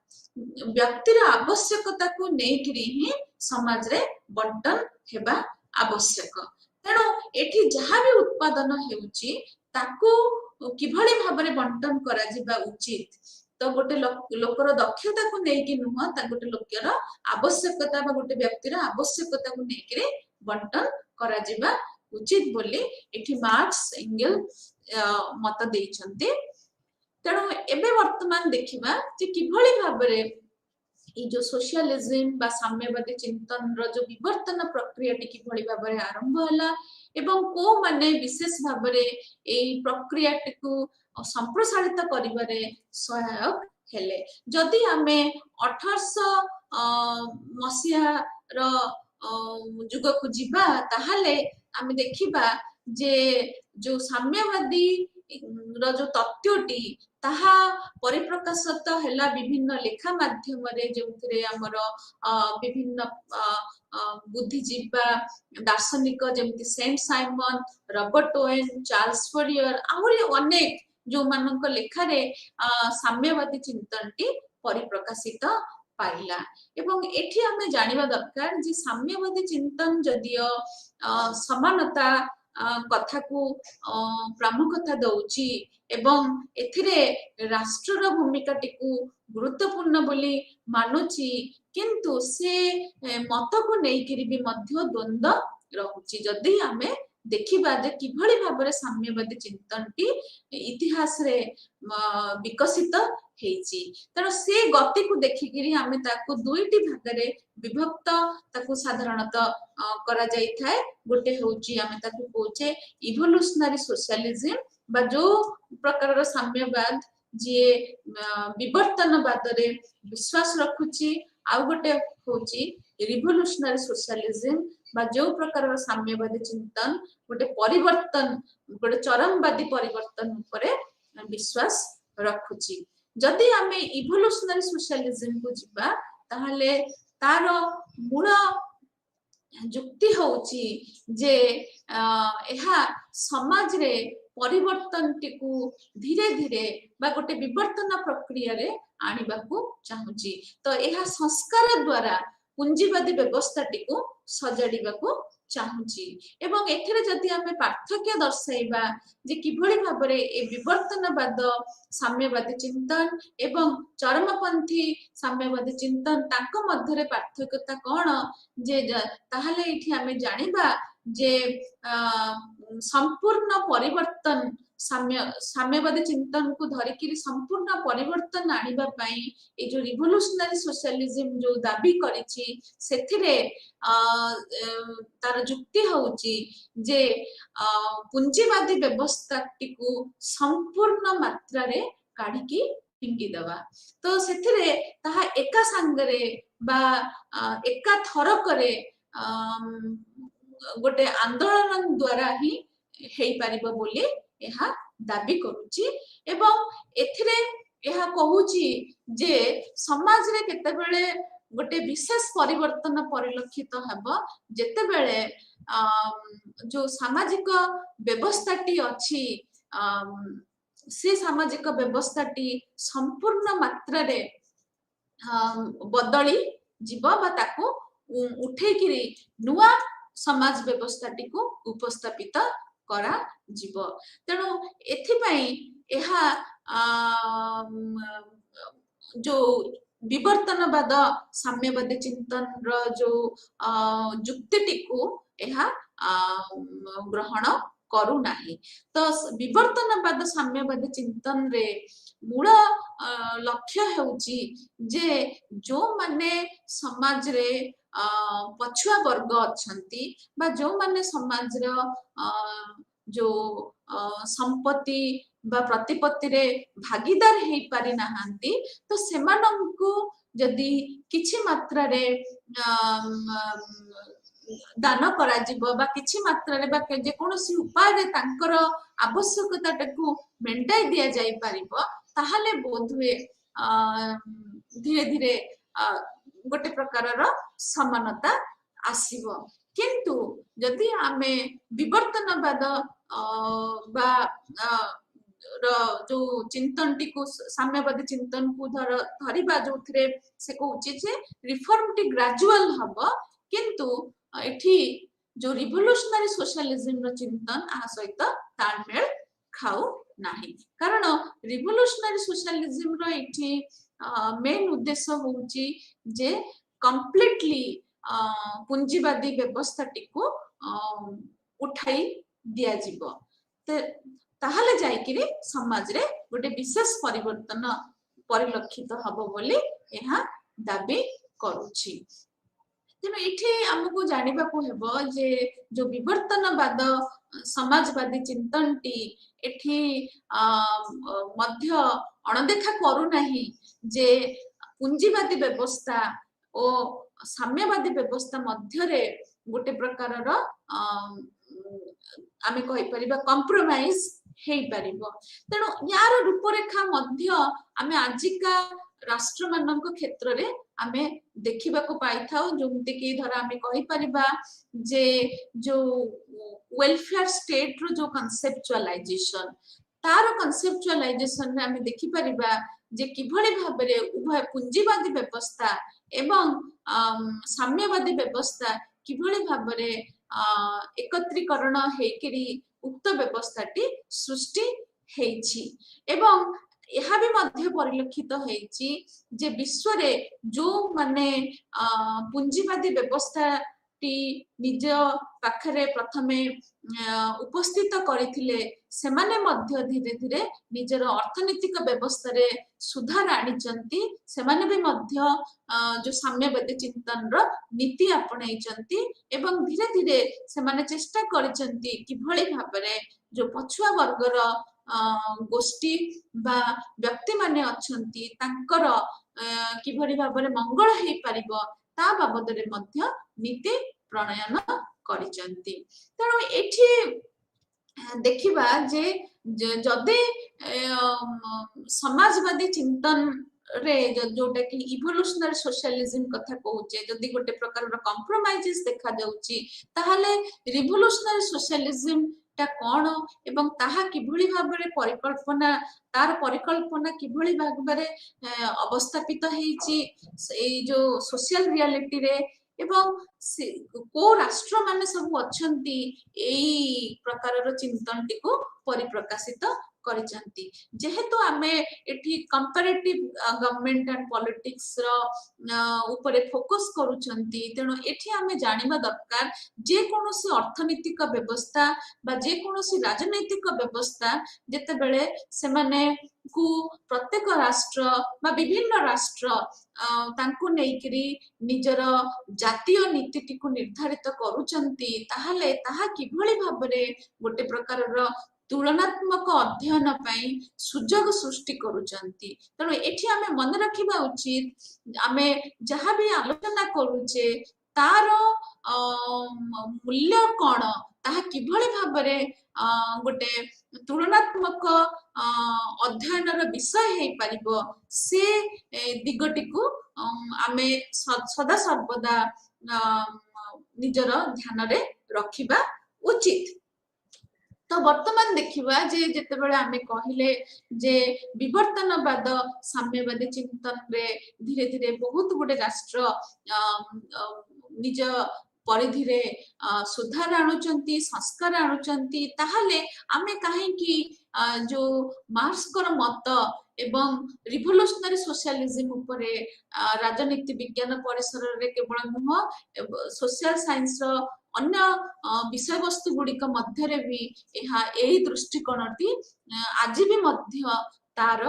व्यक्तिर आवश्यकता को नेकिरी ही समाज रे बंटन हेबा आवश्यक। तेणु एठी जहा भी उत्पादन हेउची ताको किभଳି भाबरे बंटन करा जिबा उचित तो गोटे लोकर दक्षता को नेकी नुह ता गोटे लोकर आवश्यकता बा गोटे व्यक्तिर आवश्यकता को नेकरे बंटन करा जिबा उचित बोली एठी मार्क्स एंगल मत देइछन्ते। तेणु एबे वर्तमान देखिबा जे किभଳି भाबरे ई जो सोशलिज्म बा साम्यवादी चिंतन रो जो विवर्तन प्रक्रिया टी किभଳି भाबरे आरंभ हला एवं को माने विशेष भाबरे ए प्रक्रिया टी को संप्रसारित करिबारे सहायक हेले। जदि हमें 1800 मसिया रो जुग को जिबा ताहाले हम देखिबा जे जो साम्यवादी रो जो तत्वटी ताहा परिप्रकाशित हैला विभिन्न लेखा माध्यम रे जोंतरे हमर विभिन्न बुद्धिजीवी दार्शनिक जेमति saint Simon Robert Owen Charles Fourier आहुरी अनेक जो मानक लेखा रे साम्यवादी चिंतन टी परिप्रकाशित पाइला एवं एठी हमें जानिबा दरकार जे साम्यवादी चिंतन जदियो समानता कथा को प्रमुखता दउची एवं एथिरे राष्ट्र रो भूमिका टिकु गुरुत्वपूर्ण बोली मानुची किंतु से मत को नेकिरी भी मध्य द्वंद्व रहुची। जदि हमें देखिबा जे किभଳି भाबरे साम्यवादी चिंतन टी इतिहास रे विकसित हेची तेणु से गति को देखिकिरी हमें ताको दुईटी भागरे विभक्त ताको साधारणतः करा जाई थाए। गोटे होची हमें ताको कहूचे इवोल्यूशनरी सोशलिज्म बा जो प्रकार साम्यवाद जे विवर्तनवाद रे विश्वास रखुची आ गोटे होची रिवोल्यूशनरी सोशलिज्म बा जो प्रकार साम्यवादी चिंतन गोटे परिवर्तन गोटे चरमवादी परिवर्तन उपरे विश्वास रखुची। जदि हमें इवोल्यूशनरी सोशलिज्म को जिबा ताहले तार मूल जुक्ति होउची जे एहा समाज रे परिवर्तन टिकु धीरे धीरे बा गोटे विवर्तन प्रक्रिया रे आनिबा को चाहूची तो एहा संस्कार द्वारा पुंजीवादी व्यवस्था टिकु सजाड़िबा को चाहूची एवं एथिरे जदि आमे पार्थक्य दर्शाइबा जे किभଳି भाबरे ए विवर्तनवाद साम्यवादी चिंतन एवं चरमपंथी साम्यवादी चिंतन ताको मध्यरे पार्थक्यता कोन जे ताहले इठी आमे जानिबा जे संपूर्ण परिवर्तन साम्यवादी चिंतन को धरिकी संपूर्ण परिवर्तन आनिबा पई ए जो रिवोल्यूशनरी सोशलिज्म जो दाबी करिछि सेथिरे तार जुक्ति होउची जे पुंजीवादी व्यवस्था टिकु संपूर्ण मात्रा रे काढिकी फिंगी दवा तो सेथिरे ताहा एका संगरे बा एका थरकरे गोटे आंदोलन द्वारा ही हेई परिबो बोली एहा दाबी करूची एवं एथिरे एहा कहूची जे समाज रे केते बेले गोटे विशेष परिवर्तन परिलक्षित हेबो जेते बेले जो सामाजिक व्यवस्थाटी अछि से सामाजिक व्यवस्थाटी संपूर्ण मात्रा रे बदली जीव बा ताको उठेकिरी नुआ समाज व्यवस्थाटी को उपस्थापित करा जीव तेणु एथिपाई एहा जो विवर्तनवाद साम्यवादी चिंतन रो जो जुक्तिटी को एहा ग्रहण करू नाही तो विवर्तनवाद साम्यवादी चिंतन रे मूल लक्ष्य हेउची जे जो माने समाज रे पछुआ वर्ग अछंती बा जो माने समाज रो जो संपत्ति बा प्रतिपत्ति रे भागीदार हेई पारि नाहांती तो सेमानंकु जदि किछि मात्रा रे दान करा जीवो बा किछि मात्रा रे बा जे कोनोसी उपाय रे तांकर आवश्यकता टाकू मेंटाई दिया जाई परिबो ताहाले बोधवे धीरे धीरे गोटे प्रकार रो समानता आसीबो किंतु जदि आमे विवर्तनवाद बा जो चिंतन टी को साम्यवादी चिंतन को धरिबा जो थरे से कहूची जे रिफॉर्म टी ग्रेजुअल हबो किंतु एठी जो रिवोल्यूशनरी सोशलिज्म रो चिंतन आ सहित तालमेल खाऊ नाही कारण रिवोल्यूशनरी सोशलिज्म रो एठी मेन उद्देश्य होउची जे कंप्लीटली पुंजीवादी व्यवस्था टी को उठाई दिया जीवो ताहले जाइकिरी समाज रे गोटे विशेष परिवर्तन परिलक्षित हबो बोली एहा दाबी करूची तेणु इठी हमको जानिबा को हेबो जे जो विवर्तनवाद समाजवादी चिंतन टी एठी मध्य अणदेखा करू नाही जे पुंजीवादी व्यवस्था ओ साम्यवादी व्यवस्था मध्य रे गोटे प्रकार रो आमे कहि परिबा कंप्रोमाइज हेई परिबो तेणु यार रूपरेखा मध्य आमे आजिका राष्ट्र मानक क्षेत्र रे आमे देखिबा को पाई थाउ जोंते कि धर आमे कहि परिबा जे जो वेलफेयर स्टेट रो जो कॉन्सेप्चुअलाइजेशन तार कॉन्सेप्चुअलाइजेशन रे आमे देखि परिबा जे किभଳି भाबरे उभय पुंजीवादी व्यवस्था एवं साम्यवादी व्यवस्था किभଳି भाबरे एकत्रीकरण हेकिरी उक्त व्यवस्थाटी सृष्टि हेछि एवं यह भी मध्य परिलक्षित हेछि जे विश्व रे जो माने पुंजीवादी व्यवस्था टी निज पाखरे प्रथमे उपस्थित करिथिले सेमाने मध्य धीरे धीरे निजर अर्थनैतिक व्यवस्था रे सुधार आनिचंती सेमाने भी मध्य जो साम्यवादी चिंतन रो नीति आपणाइचंती एवं धीरे धीरे सेमाने चेष्टा करिचंती किभଳି भाबरे जो पछुआ वर्गर गोष्ठी बा व्यक्ति माने अछंती तांकर किभଳି भाबरे मंगल हेई परिबो ता बाबद रे मध्य नीति प्रणयन करिचंती तेणु एठी देखिबा जे जदि समाजवादी चिंतन जोटा कि इवोल्यूशनरी सोशलिज्म कथा कहूचे जदि गोटे प्रकार कंप्रोमाइजेस देखा जाउची ताहले रिवोल्यूशनरी सोशलिज्म टा कौन एवं ताहा किभଳି भाबरे परिकल्पना तार परिकल्पना किभଳି भाबरे अवस्थापित हेची ए जो सोशल रियलिटी रे एवं को राष्ट्र माने सब अछंती एई प्रकारर चिंतन टिको परिप्रकाशित करिसंती जेहेतु आमे एठी कंपैरेटिव गवर्नमेंट एंड पॉलिटिक्स रो ऊपर फोकस करूछंती तेणु एठी आमे जानिबा दरकार जे कोनोसी अर्थनैतिक व्यवस्था बा जे कोनोसी राजनैतिक व्यवस्था जेते बेले से माने को प्रत्येक राष्ट्र बा विभिन्न राष्ट्र तांको नेइकरी निजर जातीय नीति को निर्धारित करूछंती ताहले ताहा किभଳି भाबरे गोटे प्रकारर तुलनात्मक अध्ययन पाई सुजोग सृष्टि करूछंती तेणु एठी आमे मन रखिबा उचित आमे जहाँ भी आलोचना करूचे तार मूल्य कौन ताहा किभଳି भाबरे गोटे तुलनात्मक अध्ययन विषय हे पारिबो से दिगटी को आमे सदा सर्वदा निजर ध्यान रे रखिबा उचित तो वर्तमान देखिबा जे जेते बेले आमे कहिले जे विवर्तनवाद साम्यवादी चिंतन रे धीरे धीरे बहुत गुडे राष्ट्र निज परिधि रे सुधार आणुचंती संस्कार आणुचंती ताहले आमे काहे कि जो मार्क्स कर मत एवं रिवोल्यूशनरी सोशलिज्म उपरे राजनीति विज्ञान परिसर रे केवल नुह सोशल साइंस रो अन्य विषय वस्तु गुड़िक मध्य भी यही दृष्टिकोणटी आज भी मध्य तार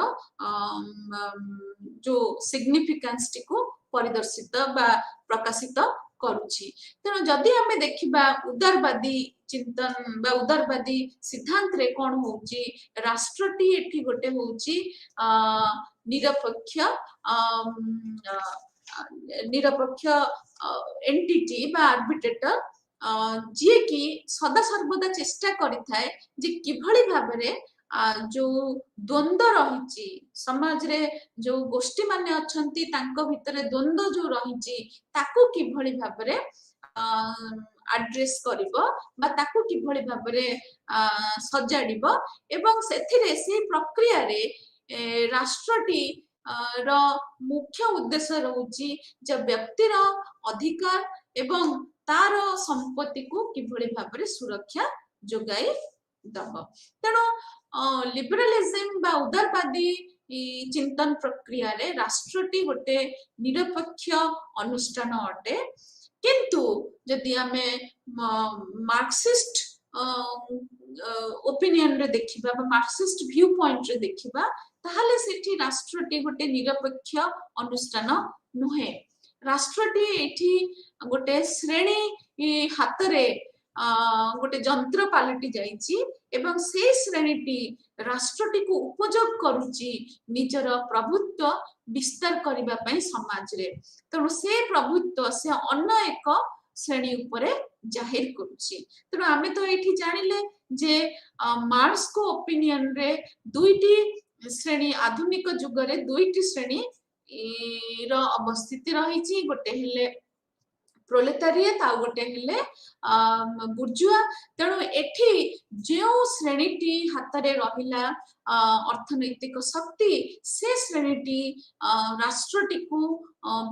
जो सिग्निफिकेंस टी को परिदर्शित बा प्रकाशित करुछि तेणु जदि आमे देखिबा उदारवादी चिंतन बा उदारवादी सिद्धांत रे कोन होउची राष्ट्रटी एठी गोटे होउची निरपेक्ष निरपेक्ष एंटिटी बा आर्बिट्रेटर जी कि सदा सर्वदा चेष्टा करिथाए जे किभଳି भाबरे जो द्वंद्व रही समाज रे जो गोष्ठी माने अछंती तांको भितरे द्वंद्व जो रही ताकू किभଳି भाबरे एड्रेस करिवो बा ताकू किभଳି भाबरे सजाडिबो एवं सेथिरे से प्रक्रिया रे राष्ट्रटी रो मुख्य उद्देश्य रहउची जे व्यक्तिर अधिकार एवं तार संपत्ति को किभଳି भाबरे सुरक्षा जोगाई दब तेणु लिबरलिज्म बा उदारवादी चिंतन प्रक्रिया रे राष्ट्रटी गोटे निरपेक्ष अनुष्ठान अटे किंतु यदि आमे मार्क्सिस्ट ओपिनियन रे देखिबा बा मार्क्सिस्ट व्यू पॉइंट रे देखिबा ताहले सेठी राष्ट्रटी गोटे निरपेक्ष अनुष्ठान नुहे राष्ट्रटी एठी गोटे श्रेणी हाथ रे गोटे जंत्र पालटी जाइची एवं से श्रेणीटी राष्ट्रटी को उपयोग करुची निजर प्रभुत्व विस्तार करिबा पई समाज रे तेणु से प्रभुत्व से अन्य एक श्रेणी उपरे जाहिर करुची तेणु आमे तो एठी जानिले जे मार्क्स को ओपिनियन रे दुईटी श्रेणी आधुनिक युग रे दुईटी श्रेणी रो अवस्थिति रही गोटे हेले प्रोलेटारिएट आ गोटे हेले बुर्जुआ तेणु एठी जो श्रेणीटी हाथ रे रहिला अर्थनैतिक शक्ति से श्रेणीटी राष्ट्रटी को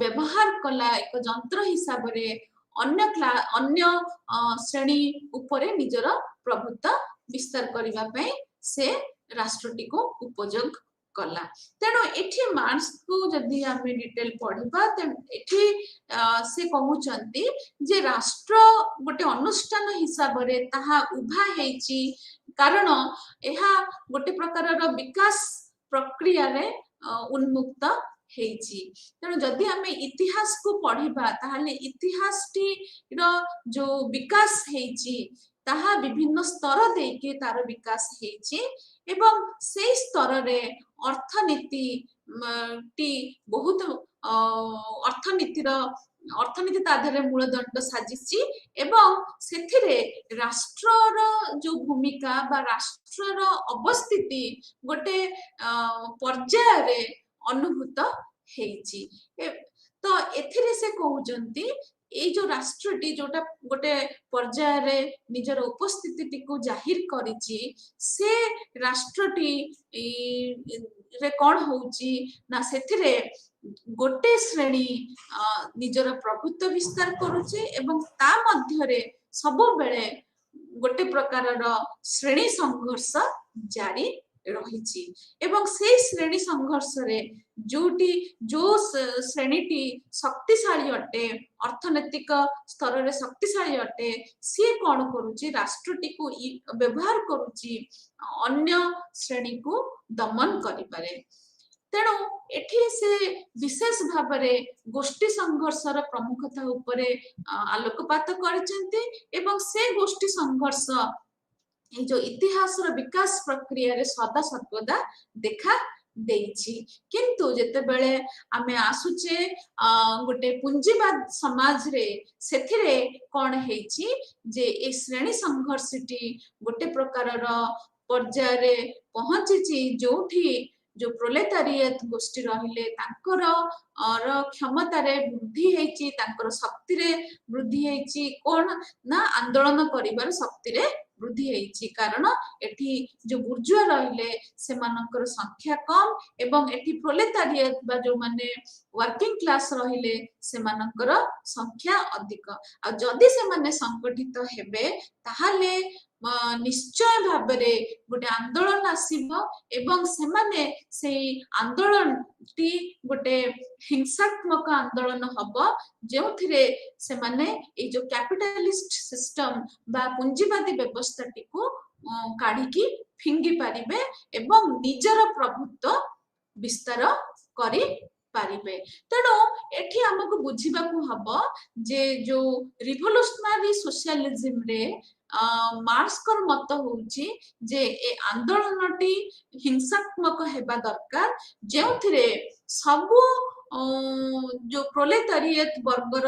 व्यवहार कला एक जंत्र हिसाब रे अन्य श्रेणी उपरे निजर प्रभुत्व विस्तार करिबा पई से राष्ट्रटी को उपयोग कला तेणु एठी मार्क्स को जदि आमे डिटेल पढ़िबा तेणु एठी से कहउचंती जे राष्ट्र गोटे अनुष्ठान हिसाब रे ताहा उभा हेची कारण एहा गोटे प्रकारर विकास प्रक्रिया रे उन्मुक्त हेची तेणु जदि आमे इतिहास को पढ़िबा ताहाले इतिहास टी रो जो विकास हेची ताहा विभिन्न स्तर देके तार विकास हेची एवं से स्तर रे अर्थनीति टी बहुत अर्थनीति ताधरे मूलदंड साजिची एवं सेथिरे राष्ट्रर जो भूमिका बा राष्ट्रर अवस्थिति गोटे पर्याय रे अनुभूत ହେଇଛି। ତ ଏଥିରେ ସେ କହୁଛନ୍ତି ଏଇ ଯୋଉ ରାଷ୍ଟ୍ରଟି ଯୋଉଟା ଗୋଟେ ପର୍ଯ୍ୟାୟରେ ନିଜର ଉପସ୍ଥିତିଟିକୁ ଜାହିର କରିଛି, ସେ ରାଷ୍ଟ୍ରଟି ରେ କଣ ହଉଛି ନା ସେଥିରେ ଗୋଟେ ଶ୍ରେଣୀ ନିଜର ପ୍ରଭୁତ୍ୱ ବିସ୍ତାର କରୁଛି ଏବଂ ତା ମଧ୍ୟରେ ସବୁବେଳେ ଗୋଟେ ପ୍ରକାରର ଶ୍ରେଣୀ ସଂଘର୍ଷ ଜାରି ରହିଛି ଏବଂ ସେଇ ଶ୍ରେଣୀ ସଂଘର୍ଷରେ ଯୋଉଠି ଯୋଉ ଶ୍ରେଣୀଟି ଶକ୍ତିଶାଳୀ ଅଟେ, ଅର୍ଥନୈତିକ ସ୍ତରରେ ଶକ୍ତିଶାଳୀ ଅଟେ, ସିଏ କଣ କରୁଛି ରାଷ୍ଟ୍ରଟିକୁ ବ୍ୟବହାର କରୁଛି ଅନ୍ୟ ଶ୍ରେଣୀକୁ ଦମନ କରିପାରେ। ତେଣୁ ଏଠି ସେ ବିଶେଷ ଭାବରେ ଗୋଷ୍ଠୀ ସଂଘର୍ଷର ପ୍ରମୁଖତା ଉପରେ ଆଲୋକପାତ କରିଛନ୍ତି ଏବଂ ସେ ଗୋଷ୍ଠୀ ସଂଘର୍ଷ ଏଇ ଯୋଉ ଇତିହାସର ବିକାଶ ପ୍ରକ୍ରିୟାରେ ସଦା ସର୍ବଦା ଦେଖା ଦେଇଛି। କିନ୍ତୁ ଯେତେବେଳେ ଆମେ ଆସୁଛେ ଗୋଟେ ପୁଞ୍ଜିବାଦ ସମାଜରେ, ସେଥିରେ କଣ ହେଇଛି ଯେ ଏ ଶ୍ରେଣୀ ସଂଘର୍ଷଟି ଗୋଟେ ପ୍ରକାରର ପର୍ଯ୍ୟାୟରେ ପହଞ୍ଚିଛି ଯୋଉଠି ଯୋଉ ପ୍ରୋଲେତାରିଏତ ଗୋଷ୍ଠୀ ରହିଲେ ତାଙ୍କର କ୍ଷମତାରେ ବୃଦ୍ଧି ହେଇଛି, ତାଙ୍କର ଶକ୍ତିରେ ବୃଦ୍ଧି ହେଇଛି। କଣ ନା ଆନ୍ଦୋଳନ କରିବାର ଶକ୍ତିରେ ବୃଦ୍ଧି ହେଇଛି, କାରଣ ଏଠି ଯୋଉ ବୁର୍ଜୁଆ ରହିଲେ ସେମାନଙ୍କର ସଂଖ୍ୟା କମ ଏବଂ ଏଠି ପ୍ରୋଲେତାରିଏତ ବା ଯୋଉମାନେ ୱାର୍କିଂ କ୍ଲାସ ରହିଲେ ସେମାନଙ୍କର ସଂଖ୍ୟା ଅଧିକ। ଆଉ ଯଦି ସେମାନେ ସଂଗଠିତ ହେବେ ତାହେଲେ ନିଶ୍ଚୟ ଭାବରେ ଗୋଟେ ଆନ୍ଦୋଳନ ଆସିବ ଏବଂ ସେମାନେ ସେଇ ଆନ୍ଦୋଳନଟି ଗୋଟେ ହିଂସାତ୍ମକ ଆନ୍ଦୋଳନ ହବ, ଯେଉଁଥିରେ ସେମାନେ ଏଇ ଯୋଉ କ୍ୟାପିଟାଲିଷ୍ଟ ସିଷ୍ଟମ ବା ପୁଞ୍ଜିବାଦୀ ବ୍ୟବସ୍ଥାଟିକୁ କାଢିକି ଫିଙ୍ଗି ପାରିବେ ଏବଂ ନିଜର ପ୍ରଭୁତ୍ୱ ବିସ୍ତାର କରି ପାରିବେ। ତେଣୁ ଏଠି ଆମକୁ ବୁଝିବାକୁ ହବ ଯେ ଯୋଉ ରିଭଲ୍ୟୁସନାରୀ ସୋସିଆଲିଜିମରେ ମାର୍କ୍ସଙ୍କର ମତ ହଉଛି ଯେ ଏ ଆନ୍ଦୋଳନଟି ହିଂସାତ୍ମକ ହେବା ଦରକାର, ଯେଉଁଥିରେ ସବୁ ଯୋଉ ପ୍ରୋଲେତାରିଏତ ବର୍ଗର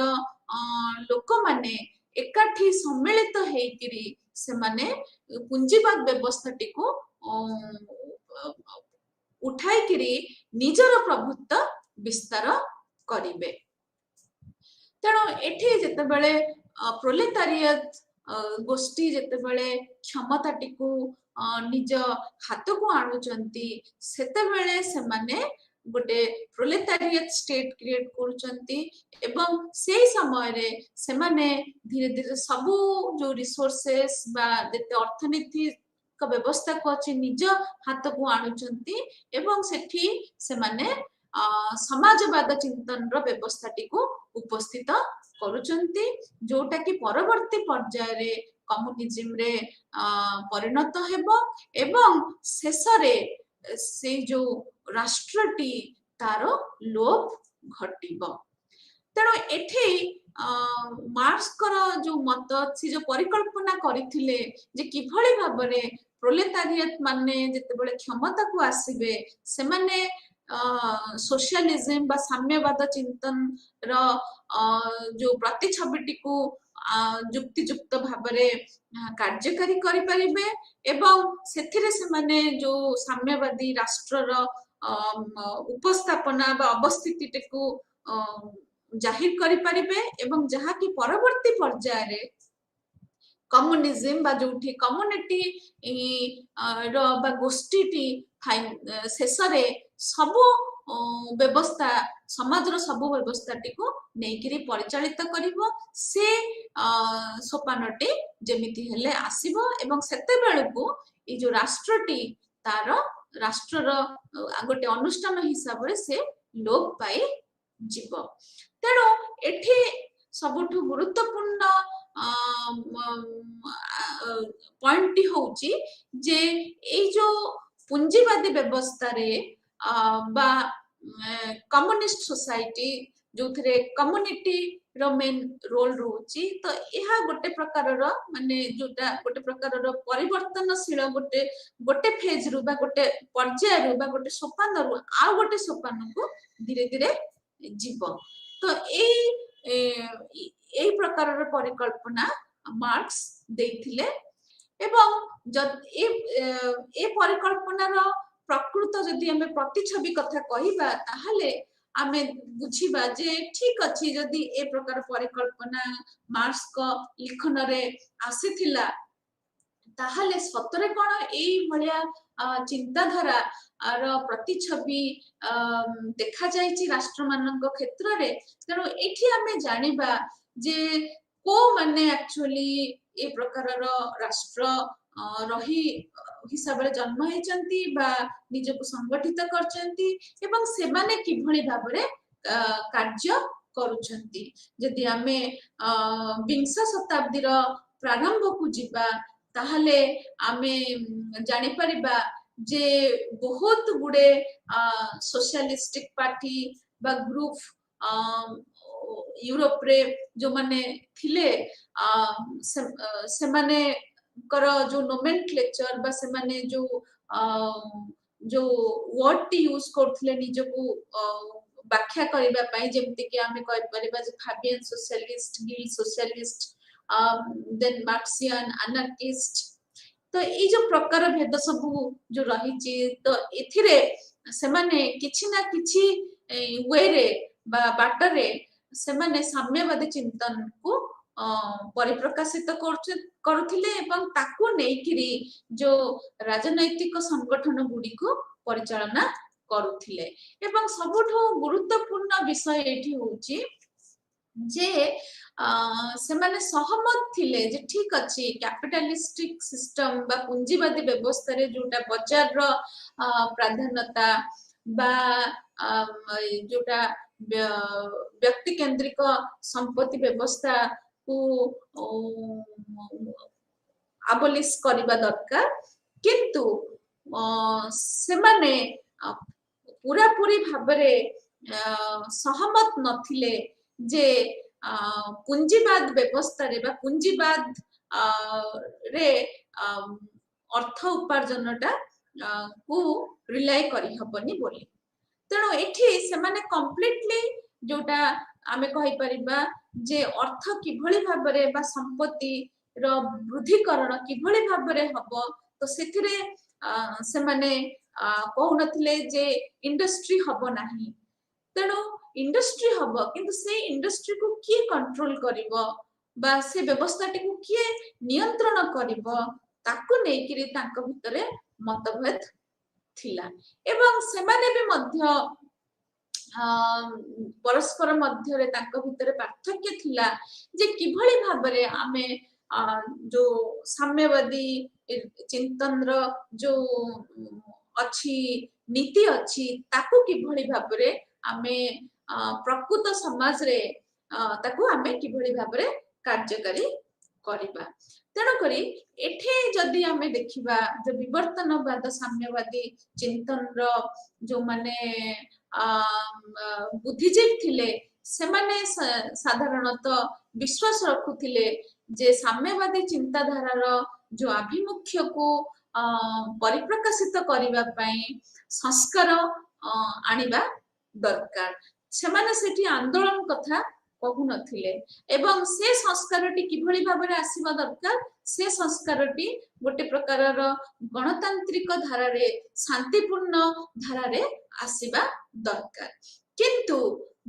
ଲୋକମାନେ ଏକାଠି ସମ୍ମିଳିତ ହେଇକିରି ସେମାନେ ପୁଞ୍ଜିବାଦ ବ୍ୟବସ୍ଥାଟିକୁ ଉଠାଇକିରି ନିଜର ପ୍ରଭୁତ୍ୱ ବିସ୍ତାର କରିବେ। ତେଣୁ ଏଠି ଯେତେବେଳେ ପ୍ରୋଲେତାରିଏତ ଗୋଷ୍ଠୀ ଯେତେବେଳେ କ୍ଷମତାଟିକୁ ନିଜ ହାତକୁ ଆଣୁଛନ୍ତି, ସେତେବେଳେ ସେମାନେ ଗୋଟେ ପ୍ରୋଲେତାରିଏତ ଷ୍ଟେଟ କ୍ରିଏଟ କରୁଛନ୍ତି ଏବଂ ସେଇ ସମୟରେ ସେମାନେ ଧୀରେ ଧୀରେ ସବୁ ଯୋଉ ରିସୋର୍ସେସ ବା ଯେତେ ଅର୍ଥନୀତିକ ବ୍ୟବସ୍ଥାକୁ ଅଛି ନିଜ ହାତକୁ ଆଣୁଛନ୍ତି ଏବଂ ସେଠି ସେମାନେ ସମାଜବାଦ ଚିନ୍ତନର ବ୍ୟବସ୍ଥାଟିକୁ ଉପସ୍ଥିତ କରୁଛନ୍ତି, ଯୋଉଟା କି ପରବର୍ତ୍ତୀ ପର୍ଯ୍ୟାୟରେ କମ୍ୟୁନିଜିମରେ ପରିଣତ ହେବ ଏବଂ ଶେଷରେ ସେଇ ଯୋଉ ରାଷ୍ଟ୍ରଟି ତାର ଲୋପ ଘଟିବ। ତେଣୁ ଏଠି ମାର୍କ୍ସଙ୍କର ଯୋଉ ମତ, ସେ ଯୋଉ ପରିକଳ୍ପନା କରିଥିଲେ ଯେ କିଭଳି ଭାବରେ ପ୍ରୋଲେତାରିଏତ ମାନେ ଯେତେବେଳେ କ୍ଷମତାକୁ ଆସିବେ ସେମାନେ ସୋସିଆଲିଜିମ ବା ସାମ୍ୟବାଦ ଚିନ୍ତନର ଯୋଉ ପ୍ରତିଛବିଟିକୁ ଯୁକ୍ତିଯୁକ୍ତ ଭାବରେ କାର୍ଯ୍ୟକାରୀ କରିପାରିବେ ଏବଂ ସେଥିରେ ସେମାନେ ଯୋଉ ସାମ୍ୟବାଦୀ ରାଷ୍ଟ୍ରର ଉପସ୍ଥାପନା ବା ଅବସ୍ଥିତିଟିକୁ ଜାହିର କରିପାରିବେ ଏବଂ ଯାହାକି ପରବର୍ତ୍ତୀ ପର୍ଯ୍ୟାୟରେ କମ୍ୟୁନିଜିମ ବା ଯୋଉଠି କମ୍ୟୁନିଟି ର ବା ଗୋଷ୍ଠୀଟି ଶେଷରେ ସବୁ ବ୍ୟବସ୍ଥା ସମାଜର ସବୁ ବ୍ୟବସ୍ଥାଟିକୁ ନେଇକିରି ପରିଚାଳିତ କରିବ। ସେ ସୋପାନଟି ଯେମିତି ହେଲେ ଆସିବ ଏବଂ ସେତେବେଳକୁ ଏଇ ଯୋଉ ରାଷ୍ଟ୍ରଟି ତାର ରାଷ୍ଟ୍ରର ଗୋଟେ ଅନୁଷ୍ଠାନ ହିସାବରେ ସେ ଲୋପ ପାଇ ଯିବ। ତେଣୁ ଏଠି ସବୁଠୁ ଗୁରୁତ୍ୱପୂର୍ଣ୍ଣ ପଏଣ୍ଟଟି ହଉଛି ଯେ ଏଇ ଯୋଉ ପୁଞ୍ଜିବାଦୀ ବ୍ୟବସ୍ଥାରେ ବା କମ୍ୟୁନିଷ୍ଟ ସୋସାଇଟି ଯୋଉଥିରେ କମ୍ୟୁନିଟିର ମେନ୍ ରୋଲ ରହୁଛି, ତ ଏହା ଗୋଟେ ପ୍ରକାରର ମାନେ ଯୋଉଟା ଗୋଟେ ପ୍ରକାରର ପରିବର୍ତ୍ତନଶୀଳ ଗୋଟେ ଫେଜରୁ ବା ଗୋଟେ ପର୍ଯ୍ୟାୟରୁ ବା ଗୋଟେ ସୋପାନରୁ ଆଉ ଗୋଟେ ସୋପାନକୁ ଧୀରେ ଧୀରେ ଯିବ। ତ ଏଇ ପ୍ରକାରର ପରିକଳ୍ପନା ମାର୍କ୍ସ ଦେଇଥିଲେ ଏବଂ ଏ ପରିକଳ୍ପନାର प्रकृत जदि आमे प्रतिछवि कथा कहिबा ताहले आमे बुझिबा जे ठीक अछि जदि ए प्रकार परिकल्पना मार्क्स को लिखन रे आसीथिला ताहले सतरे कोन एई भलिया चिंताधारा आर प्रतिछवि देखा जायछि राष्ट्र मानक क्षेत्र रे तेणु एठी आमे जानिबा जे को माने एक्चुअली ए प्रकार राष्ट्र रही हिसाब रे जन्म हेचंती बा निजको संगठित करचंती एवं सेमाने किभଳି भाबरे कार्य करूचंती जदि आमे विंश शताब्दी रो प्रारंभ को जिबा ताहले आमे जानि परिबा जे बहुत गुडे सोशलिस्टिक पार्टी बा ग्रुप यूरोप रे जो माने थिले से माने करो जो नोमेनक्लेचर बा से माने जो वर्ड टी यूज करथिले निजको व्याख्या करिबा पई जेमति कि आमे कहि परिबा जे Fabian socialist guild socialist then Marxian anarchist तो ये जो प्रकार भेद सब जो रही तो एथिरे से माने किछि ना किछि वे रे बा बाटरे से माने साम्यवादी चिंतन को परिप्रकाशित करुथिले एवं ताकू नेकिरी जो राजनैतिक संगठन गुडी को परिचालना करुथिले एवं सबुठो गुरुत्वपूर्ण विषय एठी होची जे से माने सहमत थिले जे ठीक अछि कैपिटलिस्टिक सिस्टम बा पूंजीवादी व्यवस्था रे जोटा बाजार रो प्राधान्यता बा जोटा व्यक्ति केंद्रिक संपत्ति व्यवस्था को अबलिश करिबा दरकार किंतु से माने पूरा पूरी भाबरे सहमत नथिले जे पूंजीवाद व्यवस्था रे बा पूंजीवाद रे अर्थ उपार्जनटा को रिलाय करि हबनी बोली तेणु एठी से माने कंप्लीटली जोटा आमे कहि परिबा जे अर्थ किभଳି भाबरे बा संपत्ति रो वृद्धिकरण किभଳି भाबरे हबो तो सेथिरे से माने कहउनथिले जे इंडस्ट्री हबो नाही तेणु इंडस्ट्री हबो किंतु से इंडस्ट्री को किए कंट्रोल करिवो बा से व्यवस्थाटी को किए नियंत्रण करिवो ताकू नेकिरी तांको भितरे मतभेद थिला एवं सेमाने भी मध्य परस्पर मध्य रे तांको भितरे पार्थक्य थिला जे किभଳି भाबरे आमे जो साम्यवादी चिंतन रो जो अछि नीति अछि ताकू किभଳି भाबरे आमे प्रकृत समाज रे ताकू आमे किभଳି भाबरे कार्यकारी करिबा तेणु करी एठे जदि आमे देखिबा जो विवर्तनवाद साम्यवादी चिंतन रो जो माने बुद्धिजीवी थिले से माने साधारणतः विश्वास रखुथिले जे साम्यवादी चिंताधारा रो जो अभिमुख्य को परिप्रकाशित करिबा पई संस्कार आनिबा दरकार से माने सेठी आंदोलन कथा कहु नथिले एवं से संस्कारटी किभଳି भाबरे आसीबा दरकार से संस्कारटी गोटे प्रकार रो गणतांत्रिक धारा रे शांतिपूर्ण धारा रे आसीबा दरकार किंतु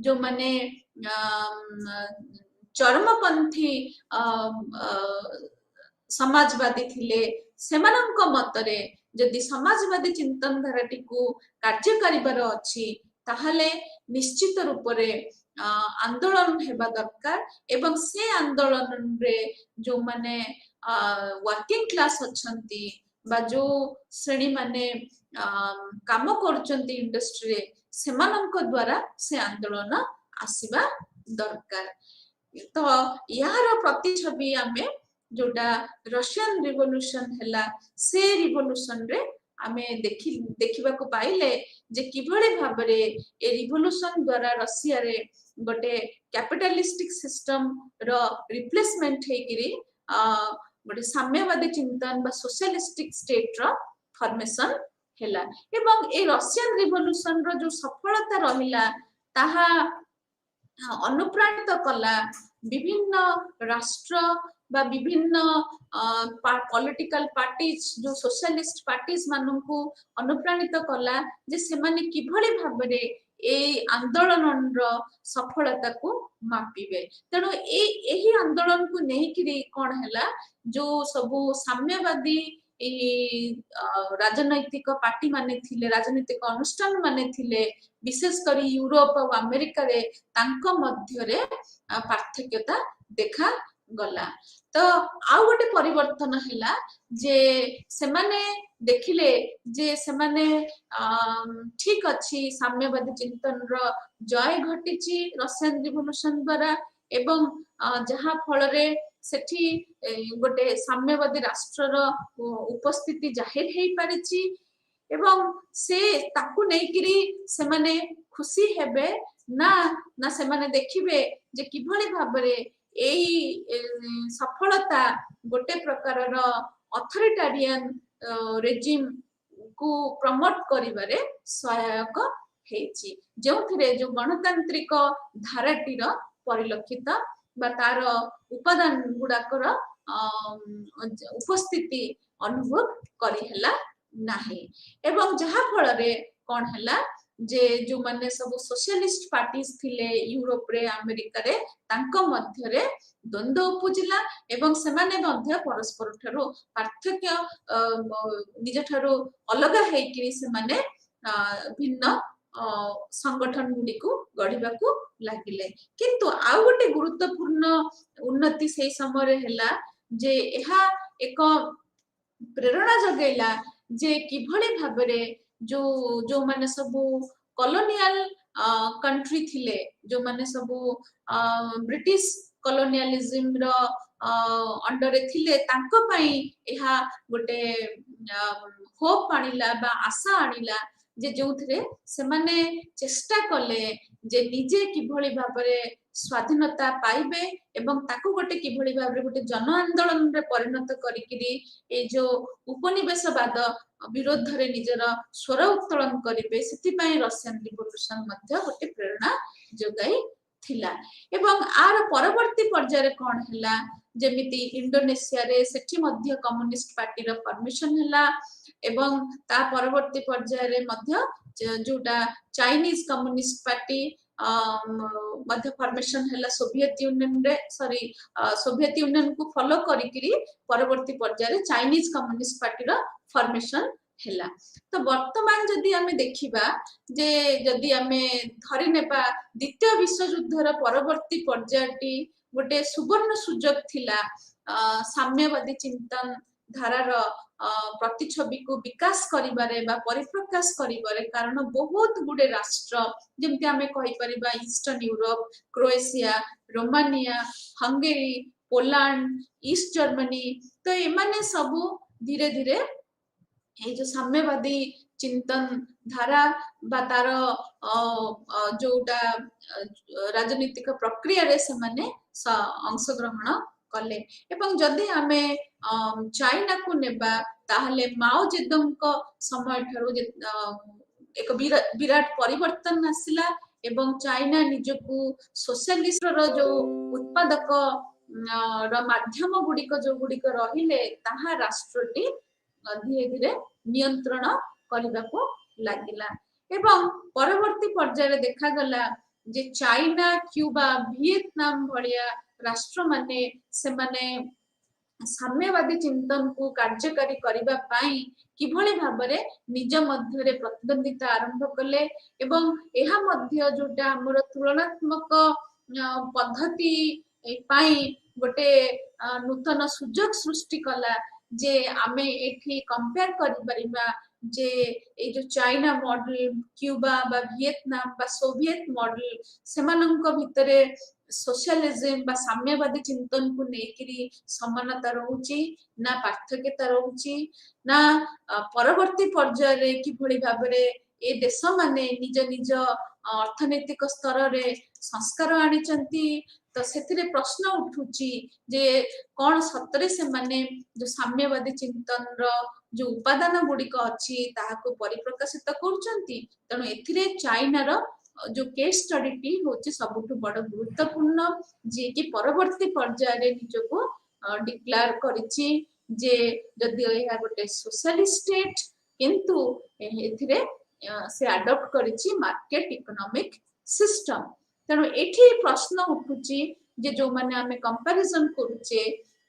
जो माने चरमपंथी समाजवादी थिले सेमानंक मतरे जदि समाजवादी चिंतन धाराटी को कार्यकारी बार अछि ताहले निश्चित रूप रे आंदोलन हेबा दरकार एवं से आंदोलन रे जो माने वर्किंग क्लास अछंती बा जो श्रेणी माने काम करचंती इंडस्ट्री रे सेमानंक द्वारा से आंदोलन आसीबा दरकार तो यार प्रतिछवि आमे जोटा रशियन रिवोल्यूशन हैला से रिवोल्यूशन रे आमे देखिबा को पाइले जे किभଳି भाबरे ए रिवोल्यूशन द्वारा रशिया रे गोटे कैपिटलिस्टिक सिस्टम रो रिप्लेसमेंट हेकिरी गोटे साम्यवादी चिंतन बा सोशलिस्टिक स्टेट रो फॉर्मेशन हैला एवं ए रशियन रिवोल्यूशन रो जो सफलता रहिला ताहा अनुप्राणित कला विभिन्न राष्ट्र बा विभिन्न पॉलिटिकल पार्टीज जो सोशलिस्ट पार्टीज मानू अनुप्राणित कला जे सेमाने किभली भाबरे ए आंदोलन सफलता को मापिबे। तेणु एही आंदोलन को नेहिकिरी कौन हैला जो सबु साम्यवादी राजनैतिक पार्टी माने थिले, राजनैतिक अनुष्ठान माने थिले, विशेष करी यूरोप और अमेरिका रे तांको मध्यरे पार्थक्यता देखा गला। तो आउ गोटे परिवर्तन हैला जे सेमाने देखिले जे सेमाने ठीक अच्छी साम्यवादी चिंतन रो जय घटिची रशियन रिवोल्यूशन द्वारा एवं जहा फल रे सेठी गोटे साम्यवादी राष्ट्र उपस्थिति जाहिर हेई पारिची एवं से ताकू नेकिरी सेमाने खुशी हेबे ना ना सेमाने देखिबे जे किभली भाबरे एई सफलता गोटे प्रकार अथॉरिटेरियन रेजिम को प्रमोट करिबारे सहायक हेची जो गणतांत्रिक धाराटीर परिलक्षित बा तार उपादान गुड़ाकर उपस्थिति अनुभव करिहेला नाही एवं जहा फल रे कौन हैला जे जो माने सब सोशलिस्ट पार्टीज थिले यूरोप रे अमेरिका रे तांको मध्य रे द्वंद्व उपजिला एवं सेमाने मध्य परस्पर ठारो पार्थक्य निज ठारो अलगा हेकिरी सेमाने भिन्न संगठन गुडी को गढ़िबा को लागिले। किंतु आउ गोटे गुरुत्वपूर्ण उन्नति से समय हैला जे एहा एक प्रेरणा जगैला जे किभली भाबरे जो जो माने सबु कॉलोनियल कंट्री थिले जो माने सबु ब्रिटिश कॉलोनियलिज्म रो अंडर रे थिले तांको पई एहा गोटे होप आनिला बा आशा आनिला जे जोथरे से माने चेष्टा कले जे निजे किभली भाबरे स्वाधीनता पाइबे एवं ताकू गोटे किभली भाबरे गोटे जन आंदोलन रे परिणत करिकिरी ए जो उपनिवेशवाद विरोध रे निजर स्वर उत्तोलन करिबे सेति पई रशियन रिवोल्यूशन मध्य गोटे प्रेरणा जोगाई थिला एवं आर परवर्ती पर्याय कौन हैला जेमिति इंडोनेशिया रे सेठी मध्य कम्युनिस्ट पार्टी रो परमिशन हैला एवं ता परवर्ती पर्याय रे मध्य जोटा चाइनीज कम्युनिस्ट पार्टी मध्य फॉर्मेशन हैला सोवियत यूनियन रे सॉरी सोवियत यूनियन को फॉलो करिकिरी परवर्ती पर्याय रे चाइनीज कम्युनिस्ट पार्टी रो फॉर्मेशन हैला। तो वर्तमान जदि आमे देखिबा जे जदि आमे धरि नेबा द्वितीय विश्व युद्ध रो परवर्ती पर्यायटी गोटे सुवर्ण सुजोग थिला साम्यवादी चिंतन धारार प्रतिछवि को विकास करिबारे बा परिप्रकाश करिबारे कारण बहुत गुडे राष्ट्र जेमति आमे कहि परिबा eastern Europe Croatia Romania Hungary Poland east Germany तो एमाने सबु धीरे धीरे ए जो साम्यवादी चिंतन धारा बा तार जोटा राजनीतिक प्रक्रिया रे से माने अंशग्रहण कले एवं जदि आमे चाइना को नेबा ताहले माओ जेदोंग को समय ठारो एक विराट परिवर्तन आसिला एवं चाइना निजको सोशलिस्ट रो जो उत्पादक रो माध्यम गुडिक जो गुडिक रहिले ताहा राष्ट्रटी धीरे धीरे नियंत्रण करने को लागिला एवं परवर्ती पर्याय देखा गला जे चाइना क्यूबा वियतनाम भलिया राष्ट्र माने से माने साम्यवादी चिंतन को कार्यकारी करबा पाई किभली भाबरे निज मध्य रे प्रतिद्वंदिता आरंभ कले एवं एहा मध्य जोटा हमर तुलनात्मक पद्धति पाई गोटे नूतन सुजोग सृष्टि कला जे आमे एठी कंपेयर करि परिबा जे ए जो चाइना मॉडल क्यूबा बा वियतनाम बा सोवियत मॉडल सेमानंक भितरे सोशलिज्म बा साम्यवादी चिंतन को नेकिरी समानता रहउची ना पार्थक्यता रहउची ना परवर्ती पर्याय रे किभली भाबरे ए देश माने निज निज अर्थनैतिक स्तर रे संस्कार आनिचंती तो सेथिरे प्रश्न उठुची जे कौन सतरे से माने जो साम्यवादी चिंतन रो जो उपादान गुडिक अछि ताहाको परिप्रकाशित करचंती तनो एथिरे चाइना रो जो केस स्टडी टी होची सबुठु बड़ गुरुत्वपूर्ण जे कि परवर्ती पर्याय रे निजको डिक्लेयर करिछि जे जदि यह गोटे सोशलिस्ट स्टेट किंतु एथिरे से अडॉप्ट करिछि मार्केट इकोनॉमिक सिस्टम। तेणु एठी प्रश्न उठुछि जे जो माने आमे कंपैरिजन करूचे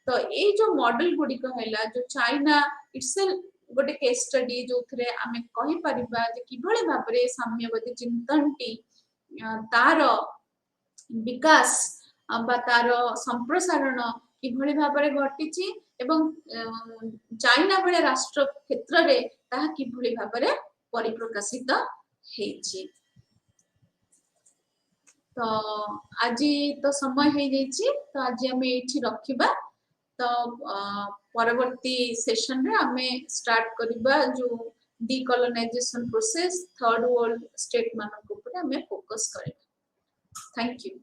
तो ए जो मॉडल गुडी कहला जो चाइना इटसेल्फ गोटे केस स्टडी जो थरे आमे कहि परिबा जे किभळे भाबरे साम्यवादी चिंतनटी तार विकास बा तार संप्रसारण किभଳି भाबरे घटिछि एवं चाइना भले राष्ट्र क्षेत्र रे ता किभଳି भाबरे परिप्रकाशित हेछि। तो आज तो समय हो जाइए तो आज आम ये रखा तो परवर्ती सेशन रे आमे स्टार्ट करबा जो decolonisation process third world state मानक ऊपर आमे फोकस करबा। Thank you.